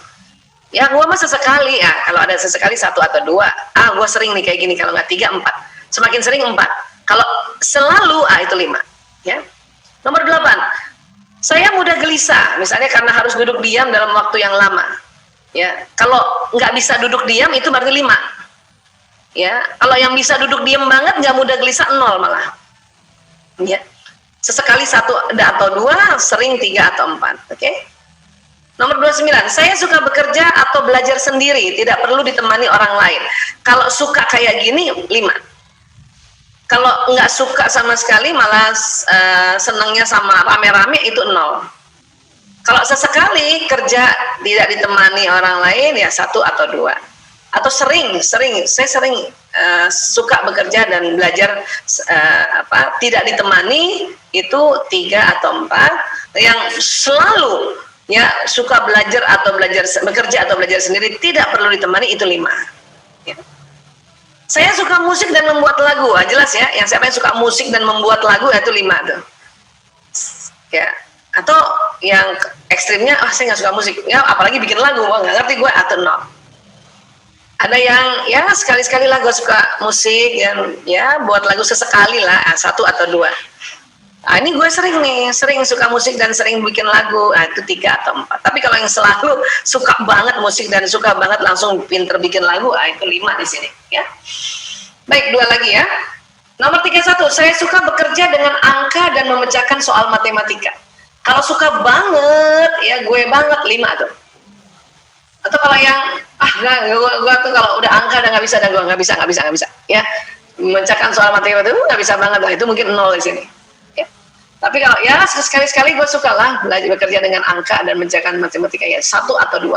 Ya, gue mah sesekali ya, kalau ada sesekali 1 atau 2, gue sering nih kayak gini, kalau nggak 3, 4. Semakin sering 4. Kalau selalu, itu 5. Ya. Nomor 8, saya mudah gelisah, misalnya karena harus duduk diam dalam waktu yang lama. Ya, kalau nggak bisa duduk diam itu berarti 5. Ya, kalau yang bisa duduk diam banget nggak mudah gelisah 0 malah. Ya, sesekali 1 atau 2, sering 3 atau 4. Oke? Nomor 29, saya suka bekerja atau belajar sendiri, tidak perlu ditemani orang lain. Kalau suka kayak gini 5. Kalau nggak suka sama sekali, malah senangnya sama rame-rame, itu 0. Kalau sesekali kerja tidak ditemani orang lain, ya 1 atau 2. Atau sering, saya sering suka bekerja dan belajar tidak ditemani, itu 3 atau 4. Yang selalu ya suka belajar atau bekerja atau belajar sendiri, tidak perlu ditemani, itu 5. Ya. Saya suka musik dan membuat lagu, jelas ya. Yang siapa yang suka musik dan membuat lagu, itu 5 tuh. Ya. Atau yang ekstrimnya, saya nggak suka musik, ya apalagi bikin lagu, nggak ngerti gue, atau 0. Ada yang ya sekali-sekali lah gue suka musik, ya buat lagu sesekali lah, 1 atau 2. Nah, ini gue sering suka musik dan sering bikin lagu, itu 3 atau 4. Tapi kalau yang selalu suka banget musik dan suka banget langsung pinter bikin lagu, itu 5 di sini. Ya. Baik, 2 lagi ya. Nomor 31, saya suka bekerja dengan angka dan memecahkan soal matematika. Kalau suka banget, ya gue banget 5 tuh. Atau kalau yang gue tuh kalau udah angka udah nggak bisa, dan gue nggak bisa. Ya, memecahkan soal matematika itu nggak bisa banget, itu mungkin 0 di sini. Tapi kalau ya sekali-sekali gue suka lah belajar bekerja dengan angka dan menjaga matematika, ya 1 atau 2.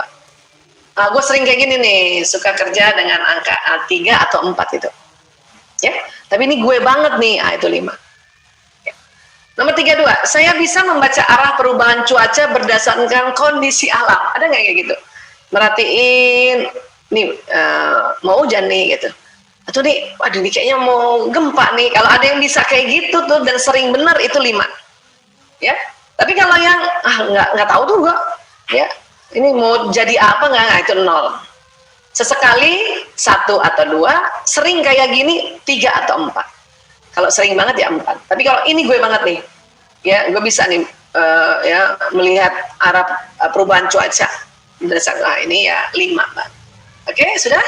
Gue sering kayak gini nih, suka kerja dengan angka 3 atau 4 itu. Ya, tapi ini gue banget nih, itu 5. Ya. Nomor 32, saya bisa membaca arah perubahan cuaca berdasarkan kondisi alam. Ada nggak kayak gitu? Merhatiin, nih mau hujan nih gitu. Atau nih, waduh nih kayaknya mau gempa nih. Kalau ada yang bisa kayak gitu tuh dan sering benar, itu 5. Ya. Tapi kalau yang nggak tahu tuh gue, ya ini mau jadi apa nggak, itu 0. Sesekali 1 atau 2, sering kayak gini 3 atau 4. Kalau sering banget ya 4. Tapi kalau ini gue banget nih, ya gue bisa nih ya melihat arah perubahan cuaca berdasarkan ini ya 5, Pak. Oke, sudah?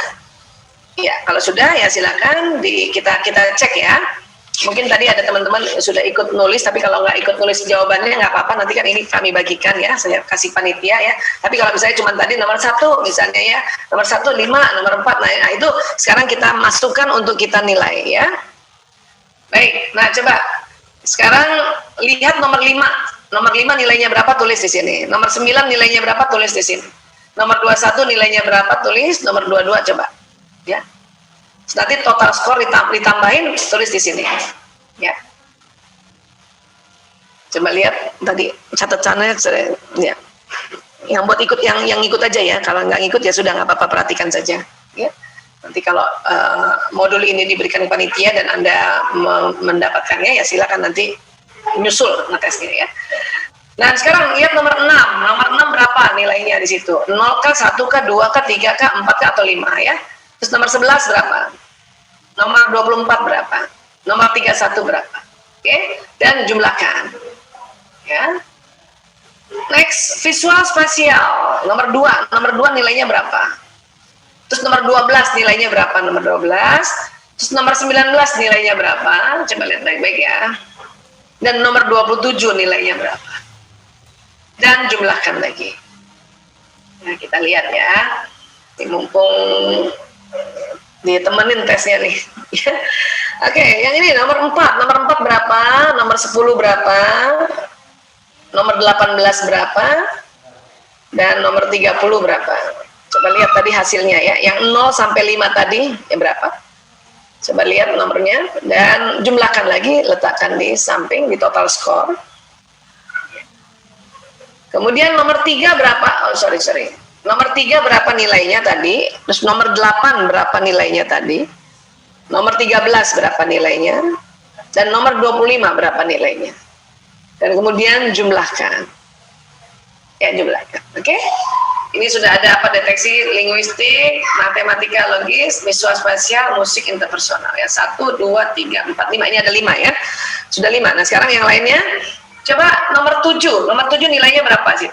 Ya, kalau sudah ya silakan kita cek ya. Mungkin tadi ada teman-teman sudah ikut nulis, tapi kalau nggak ikut nulis jawabannya nggak apa-apa, nanti kan ini kami bagikan ya, saya kasih panitia ya. Tapi kalau misalnya cuma tadi nomor 1 misalnya ya, nomor 1 5, nomor 4, nah itu sekarang kita masukkan untuk kita nilai ya. Baik, nah coba sekarang lihat nomor 5. Nomor 5 nilainya berapa, tulis di sini. Nomor 9 nilainya berapa, tulis di sini. Nomor 21 nilainya berapa, tulis. Nomor 22 coba. Ya. Nanti total skor ditambahin, tulis di sini. Ya. Coba lihat tadi catatannya ya. Yang buat ikut yang ikut aja ya. Kalau nggak ikut ya sudah, nggak apa-apa, perhatikan saja. Ya. Nanti kalau modul ini diberikan panitia dan Anda mendapatkannya, ya silakan nanti nyusul ngetesnya ya. Nah, sekarang lihat nomor 6. Nomor 6 berapa nilainya di situ? 0 kah, 1 kah, 2 kah, 3 kah, 4 kah, atau 5 ya? Terus nomor 11 berapa? Nomor 24 berapa? Nomor 31 berapa? Oke, dan jumlahkan. Ya. Next, visual spasial. Nomor 2. Nomor 2 nilainya berapa? Terus nomor 12 nilainya berapa? Nomor 12. Terus nomor 19 nilainya berapa? Coba lihat baik-baik ya. Dan nomor 27 nilainya berapa? dan jumlahkan lagi. Nah, kita lihat ya. Ini mumpung ditemenin tesnya nih. Oke, yang ini nomor 4. Nomor 4 berapa? Nomor 10 berapa? Nomor 18 berapa? Dan nomor 30 berapa? Coba lihat tadi hasilnya ya. Yang 0 sampai 5 tadi ya berapa? Coba lihat nomornya dan jumlahkan lagi, letakkan di samping di total score. Kemudian nomor 3 berapa? Oh, sorry. Nomor 3 berapa nilainya tadi? Terus nomor 8 berapa nilainya tadi? Nomor 13 berapa nilainya? Dan nomor 25 berapa nilainya? Dan kemudian jumlahkan. Ya, jumlahkan. Oke? Ini sudah ada apa? Deteksi linguistik, matematika logis, visual spasial, musik interpersonal. Ya, 1, 2, 3, 4, 5. Ini ada 5 ya. Sudah 5. Nah, sekarang yang lainnya. Coba nomor 7. Nomor 7 nilainya berapa sih?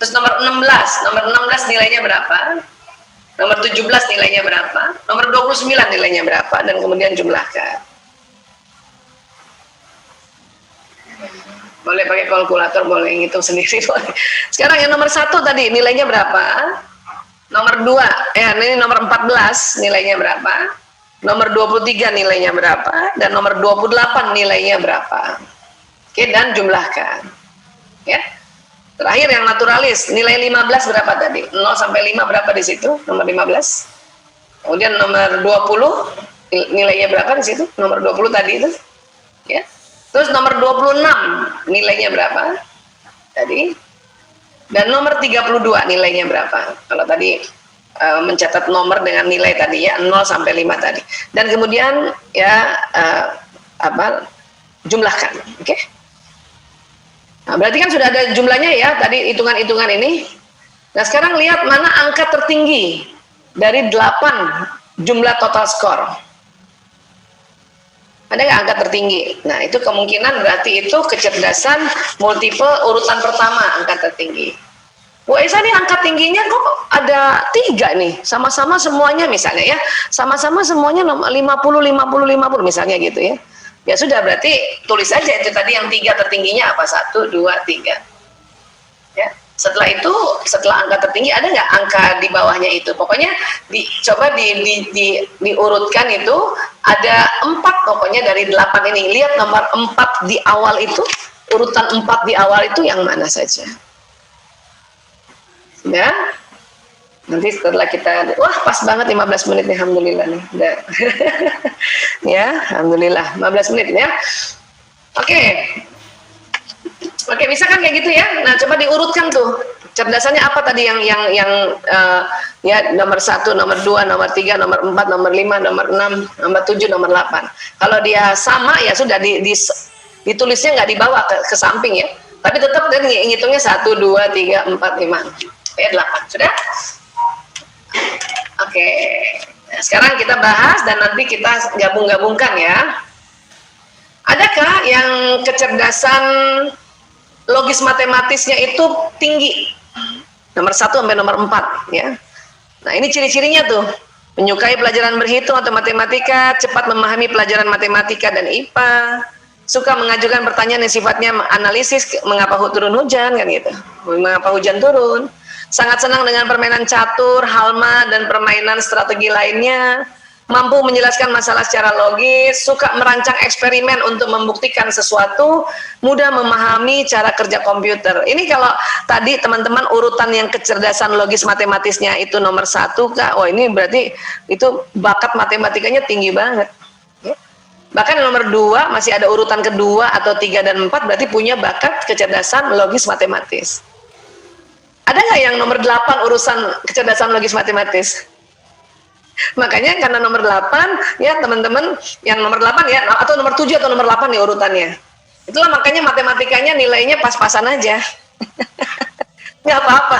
Terus nomor 16. Nomor 16 nilainya berapa? Nomor 17 nilainya berapa? Nomor 29 nilainya berapa? Dan kemudian jumlahkan. Boleh pakai kalkulator, boleh ngitung sendiri. Sekarang yang nomor 1 tadi nilainya berapa? Nomor 2, ini nomor 14 nilainya berapa? Nomor 23 nilainya berapa? Dan nomor 28 nilainya berapa? Oke, dan jumlahkan. Ya. Terakhir yang naturalis, nilai 15 berapa tadi? 0 sampai 5 berapa di situ? Nomor 15. Kemudian nomor 20 nilainya berapa di situ? Nomor 20 tadi itu. Ya. Terus nomor 26 nilainya berapa? Tadi. Dan nomor 32 nilainya berapa? Kalau tadi mencatat nomor dengan nilai tadi ya 0 sampai 5 tadi. Dan kemudian ya jumlahkan. Oke? Nah, berarti kan sudah ada jumlahnya ya tadi hitungan-hitungan ini. Nah, sekarang lihat mana angka tertinggi dari 8 jumlah total skor. Ada nggak angka tertinggi? Nah, itu kemungkinan berarti itu kecerdasan multiple urutan pertama angka tertinggi. Wah, Esa nih angka tingginya kok ada 3 nih, sama-sama semuanya misalnya ya, sama-sama semuanya 50, 50, 50 misalnya gitu ya. Ya sudah, berarti tulis aja itu tadi yang 3 tertingginya apa? 1, 2, 3. Ya. Setelah itu, setelah angka tertinggi ada nggak angka di bawahnya itu? Pokoknya coba diurutkan itu ada 4 pokoknya dari 8 ini. Lihat nomor 4 di awal itu, urutan 4 di awal itu yang mana saja. Ya. Nanti setelah kita, wah pas banget 15 menit nih, alhamdulillah nih. Ya, alhamdulillah 15 menit ya. Oke, bisa kan kayak gitu ya. Nah, coba diurutkan tuh. Cerdasannya apa tadi yang ya nomor 1, nomor 2, nomor 3, nomor 4, nomor 5, nomor 6, nomor 7, nomor 8. Kalau dia sama ya sudah ditulisnya nggak dibawa ke samping ya. Tapi tetap kan ngitungnya 1, 2, 3, 4, 5. Ya 8. Sudah? Oke. Nah, sekarang kita bahas dan nanti kita gabung-gabungkan ya. Adakah yang kecerdasan logis matematisnya itu tinggi? Nomor 1 sampai nomor 4 ya. Nah, ini ciri-cirinya tuh. Menyukai pelajaran berhitung atau matematika, cepat memahami pelajaran matematika dan IPA, suka mengajukan pertanyaan yang sifatnya analisis, mengapa turun hujan kan gitu. Mengapa hujan turun? Sangat senang dengan permainan catur, halma dan permainan strategi lainnya. Mampu menjelaskan masalah secara logis, suka merancang eksperimen untuk membuktikan sesuatu, mudah memahami cara kerja komputer. Ini kalau tadi teman-teman urutan yang kecerdasan logis matematisnya itu nomor 1, Kak. Oh, ini berarti itu bakat matematikanya tinggi banget. Bahkan nomor 2 masih ada urutan kedua atau 3 dan 4 berarti punya bakat kecerdasan logis matematis. Ada nggak yang nomor 8 urusan kecerdasan logis matematis? Makanya karena nomor 8 ya teman-teman, yang nomor 8 ya atau nomor 7 atau nomor 8 nih urutannya. Itulah makanya matematikanya nilainya pas-pasan aja. Nggak apa-apa.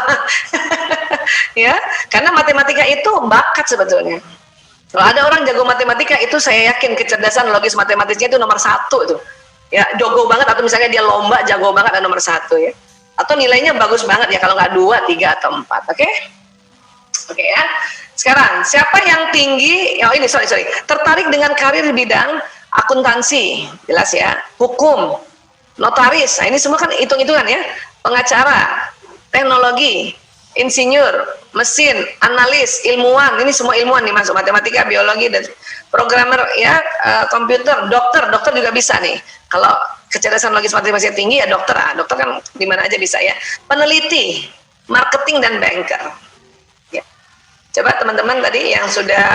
Ya, karena matematika itu bakat sebetulnya. Kalau ada orang jago matematika itu saya yakin kecerdasan logis matematisnya itu nomor 1 itu. Ya, jago banget, atau misalnya dia lomba jago banget ada nomor 1 ya. Atau nilainya bagus banget ya kalau nggak 2, 3 atau 4. Oke? Oke ya. Sekarang, siapa yang tinggi, tertarik dengan karir di bidang akuntansi, jelas ya, hukum, notaris. Nah, ini semua kan hitung-hitungan ya. Pengacara, teknologi, insinyur, mesin, analis, ilmuwan. Ini semua ilmuwan nih masuk, matematika, biologi, dan programmer ya, komputer, dokter juga bisa nih. Kalau kecerdasan logis matematika tinggi ya dokter, dokter kan di mana aja bisa ya. Peneliti, marketing, dan banker. Ya. Coba teman-teman tadi yang sudah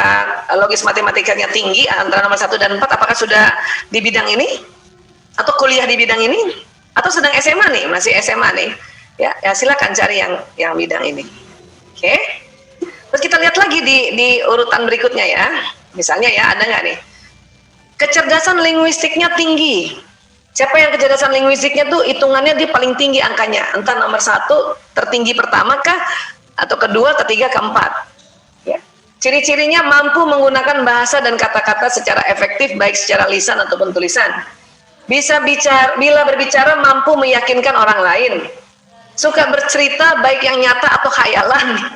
logis matematikanya tinggi antara nomor 1 dan 4, apakah sudah di bidang ini? Atau kuliah di bidang ini? Atau sedang SMA nih, masih SMA nih? Ya silakan cari yang bidang ini. Oke. Terus kita lihat lagi di urutan berikutnya ya. Misalnya ya, ada nggak nih? Kecerdasan linguistiknya tinggi. Siapa yang kecerdasan linguistiknya tuh hitungannya dia paling tinggi angkanya. Entah nomor 1 tertinggi pertama kah, atau kedua, ketiga, keempat. Ya. Ciri-cirinya mampu menggunakan bahasa dan kata-kata secara efektif baik secara lisan ataupun tulisan. Bila berbicara mampu meyakinkan orang lain. Suka bercerita baik yang nyata atau khayalan.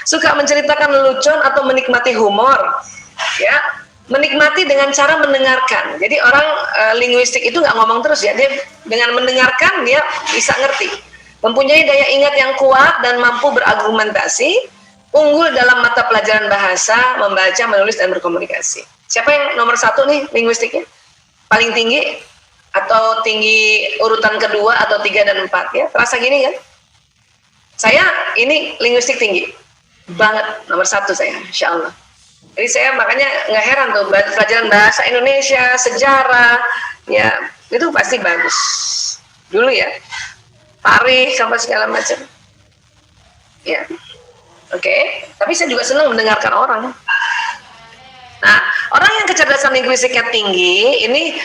Suka menceritakan lelucon atau menikmati humor. Ya, menikmati dengan cara mendengarkan. Jadi orang linguistik itu nggak ngomong terus ya, dia dengan mendengarkan dia bisa ngerti. Mempunyai daya ingat yang kuat dan mampu berargumentasi. Unggul dalam mata pelajaran bahasa, membaca, menulis, dan berkomunikasi. Siapa yang nomor 1 nih linguistiknya? Paling tinggi? Atau tinggi urutan kedua atau 3 dan 4 ya, terasa gini kan? Saya ini linguistik tinggi banget, nomor 1 saya, insya Allah. Jadi saya makanya nggak heran tuh pelajaran bahasa Indonesia, sejarah, ya itu pasti bagus dulu ya, tarikh sampai segala macam. Ya, oke. Tapi saya juga senang mendengarkan orang. Nah, orang yang kecerdasan linguistiknya tinggi ini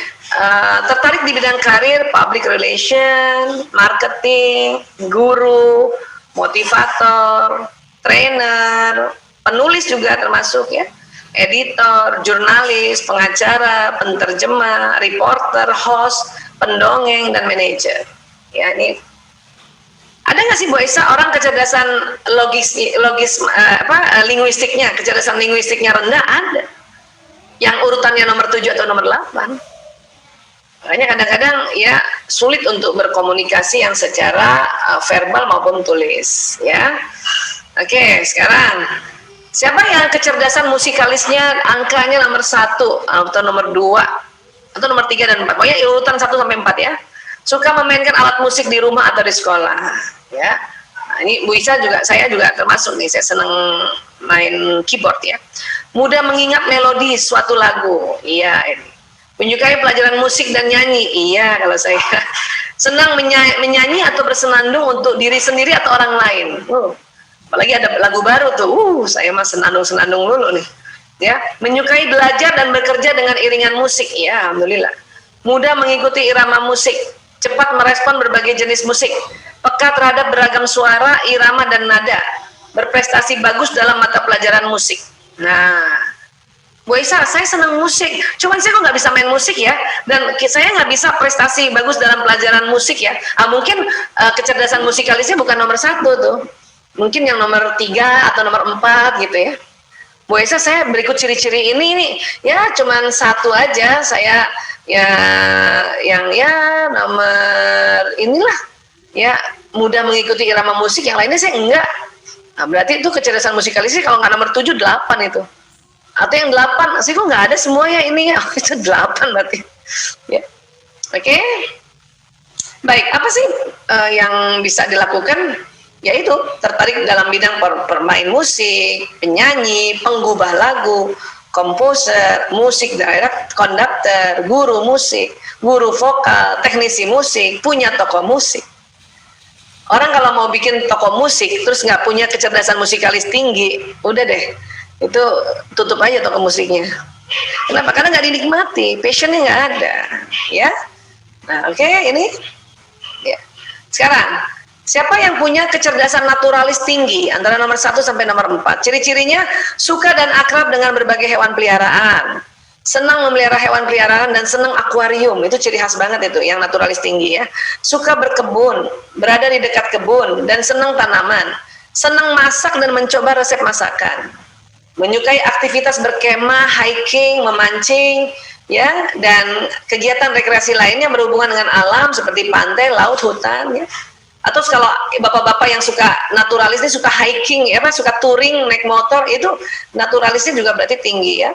tertarik di bidang karir, public relation, marketing, guru, motivator, trainer, penulis juga termasuk ya, editor, jurnalis, pengacara, penterjemah, reporter, host, pendongeng, dan manajer. Ya, ini ada nggak sih Bu Aisyah orang kecerdasan linguistiknya, kecerdasan linguistiknya rendah? Ada. Yang urutannya nomor 7 atau nomor 8. Makanya kadang-kadang ya sulit untuk berkomunikasi yang secara verbal maupun tulis ya. Oke, sekarang siapa yang kecerdasan musikalisnya angkanya nomor 1 atau nomor 2 atau nomor 3 dan 4? Pokoknya urutan 1 sampai 4 ya. Suka memainkan alat musik di rumah atau di sekolah ya. Nah, ini Bu Isa juga, saya juga termasuk nih, saya senang main keyboard ya. Mudah mengingat melodi suatu lagu, iya ini. Menyukai pelajaran musik dan nyanyi, iya kalau saya. Senang menyanyi atau bersenandung untuk diri sendiri atau orang lain. Apalagi ada lagu baru tuh, saya mah senandung-senandung dulu nih. Ya, menyukai belajar dan bekerja dengan iringan musik, ya alhamdulillah. Mudah mengikuti irama musik, cepat merespon berbagai jenis musik, peka terhadap beragam suara, irama, dan nada, berprestasi bagus dalam mata pelajaran musik. Nah, Bu Aisyah, saya senang musik, cuman saya kok nggak bisa main musik ya, dan saya nggak bisa prestasi bagus dalam pelajaran musik ya. Mungkin kecerdasan musikalisnya bukan nomor 1 tuh, mungkin yang nomor 3 atau nomor 4 gitu ya. Bu Aisyah, saya berikut ciri-ciri ini ya, cuman 1 aja saya ya, yang ya nomor inilah ya, mudah mengikuti irama musik, yang lainnya saya enggak. Nah, berarti itu kecerdasan musikalisnya kalau nggak nomor 7, 8 itu. Atau yang 8, sih kok nggak ada semuanya ini ya, itu 8 berarti. Ya. Oke. Baik, apa sih yang bisa dilakukan? Yaitu tertarik dalam bidang permain musik, penyanyi, penggubah lagu, komposer, musik direct, konduktor, guru musik, guru vokal, teknisi musik, punya toko musik. Orang kalau mau bikin toko musik terus nggak punya kecerdasan musikalis tinggi, udah deh, itu tutup aja toko musiknya. Kenapa? Karena nggak dinikmati, passionnya nggak ada, ya. Nah, oke, ini. Ya. Sekarang, siapa yang punya kecerdasan naturalis tinggi antara nomor 1 sampai nomor 4? Ciri-cirinya suka dan akrab dengan berbagai hewan peliharaan. Senang memelihara hewan peliharaan dan senang akuarium, itu ciri khas banget itu, yang naturalis tinggi ya. Suka berkebun, berada di dekat kebun, dan senang tanaman. Senang masak dan mencoba resep masakan. Menyukai aktivitas berkemah, hiking, memancing, ya, dan kegiatan rekreasi lainnya berhubungan dengan alam seperti pantai, laut, hutan, ya. Atau kalau bapak-bapak yang suka naturalisnya, suka hiking, ya, suka touring, naik motor, itu naturalisnya juga berarti tinggi, ya.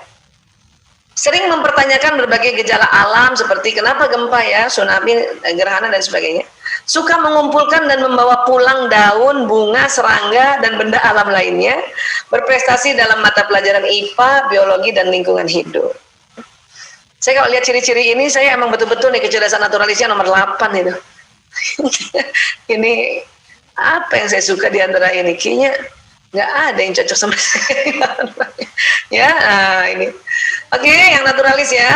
Sering mempertanyakan berbagai gejala alam seperti kenapa gempa, ya, tsunami, gerhana dan sebagainya. Suka mengumpulkan dan membawa pulang daun, bunga, serangga, dan benda alam lainnya. Berprestasi dalam mata pelajaran IPA, biologi, dan lingkungan hidup. Saya kalau lihat ciri-ciri ini, saya emang betul-betul nih kecerdasan naturalisnya nomor 8 itu. Ini apa yang saya suka di antara ini? Kayaknya nggak ada yang cocok sama saya. Ya, ini. Oke, yang naturalis ya.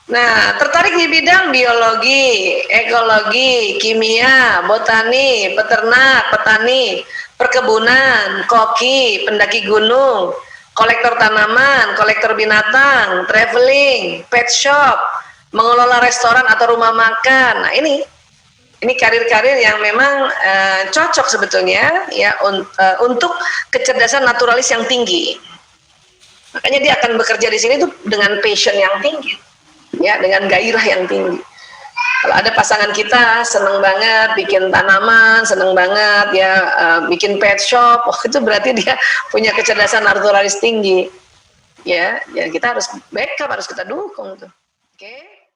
Nah, tertarik di bidang biologi, ekologi, kimia, botani, peternak, petani, perkebunan, koki, pendaki gunung, kolektor tanaman, kolektor binatang, traveling, pet shop, mengelola restoran atau rumah makan. Nah, ini karir-karir yang memang cocok sebetulnya ya untuk kecerdasan naturalis yang tinggi. Makanya dia akan bekerja di sini tuh dengan passion yang tinggi, ya, dengan gairah yang tinggi. Kalau ada pasangan kita seneng banget bikin tanaman, seneng banget ya bikin pet shop, itu berarti dia punya kecerdasan naturalis tinggi. Ya, kita harus backup, harus kita dukung tuh. Oke.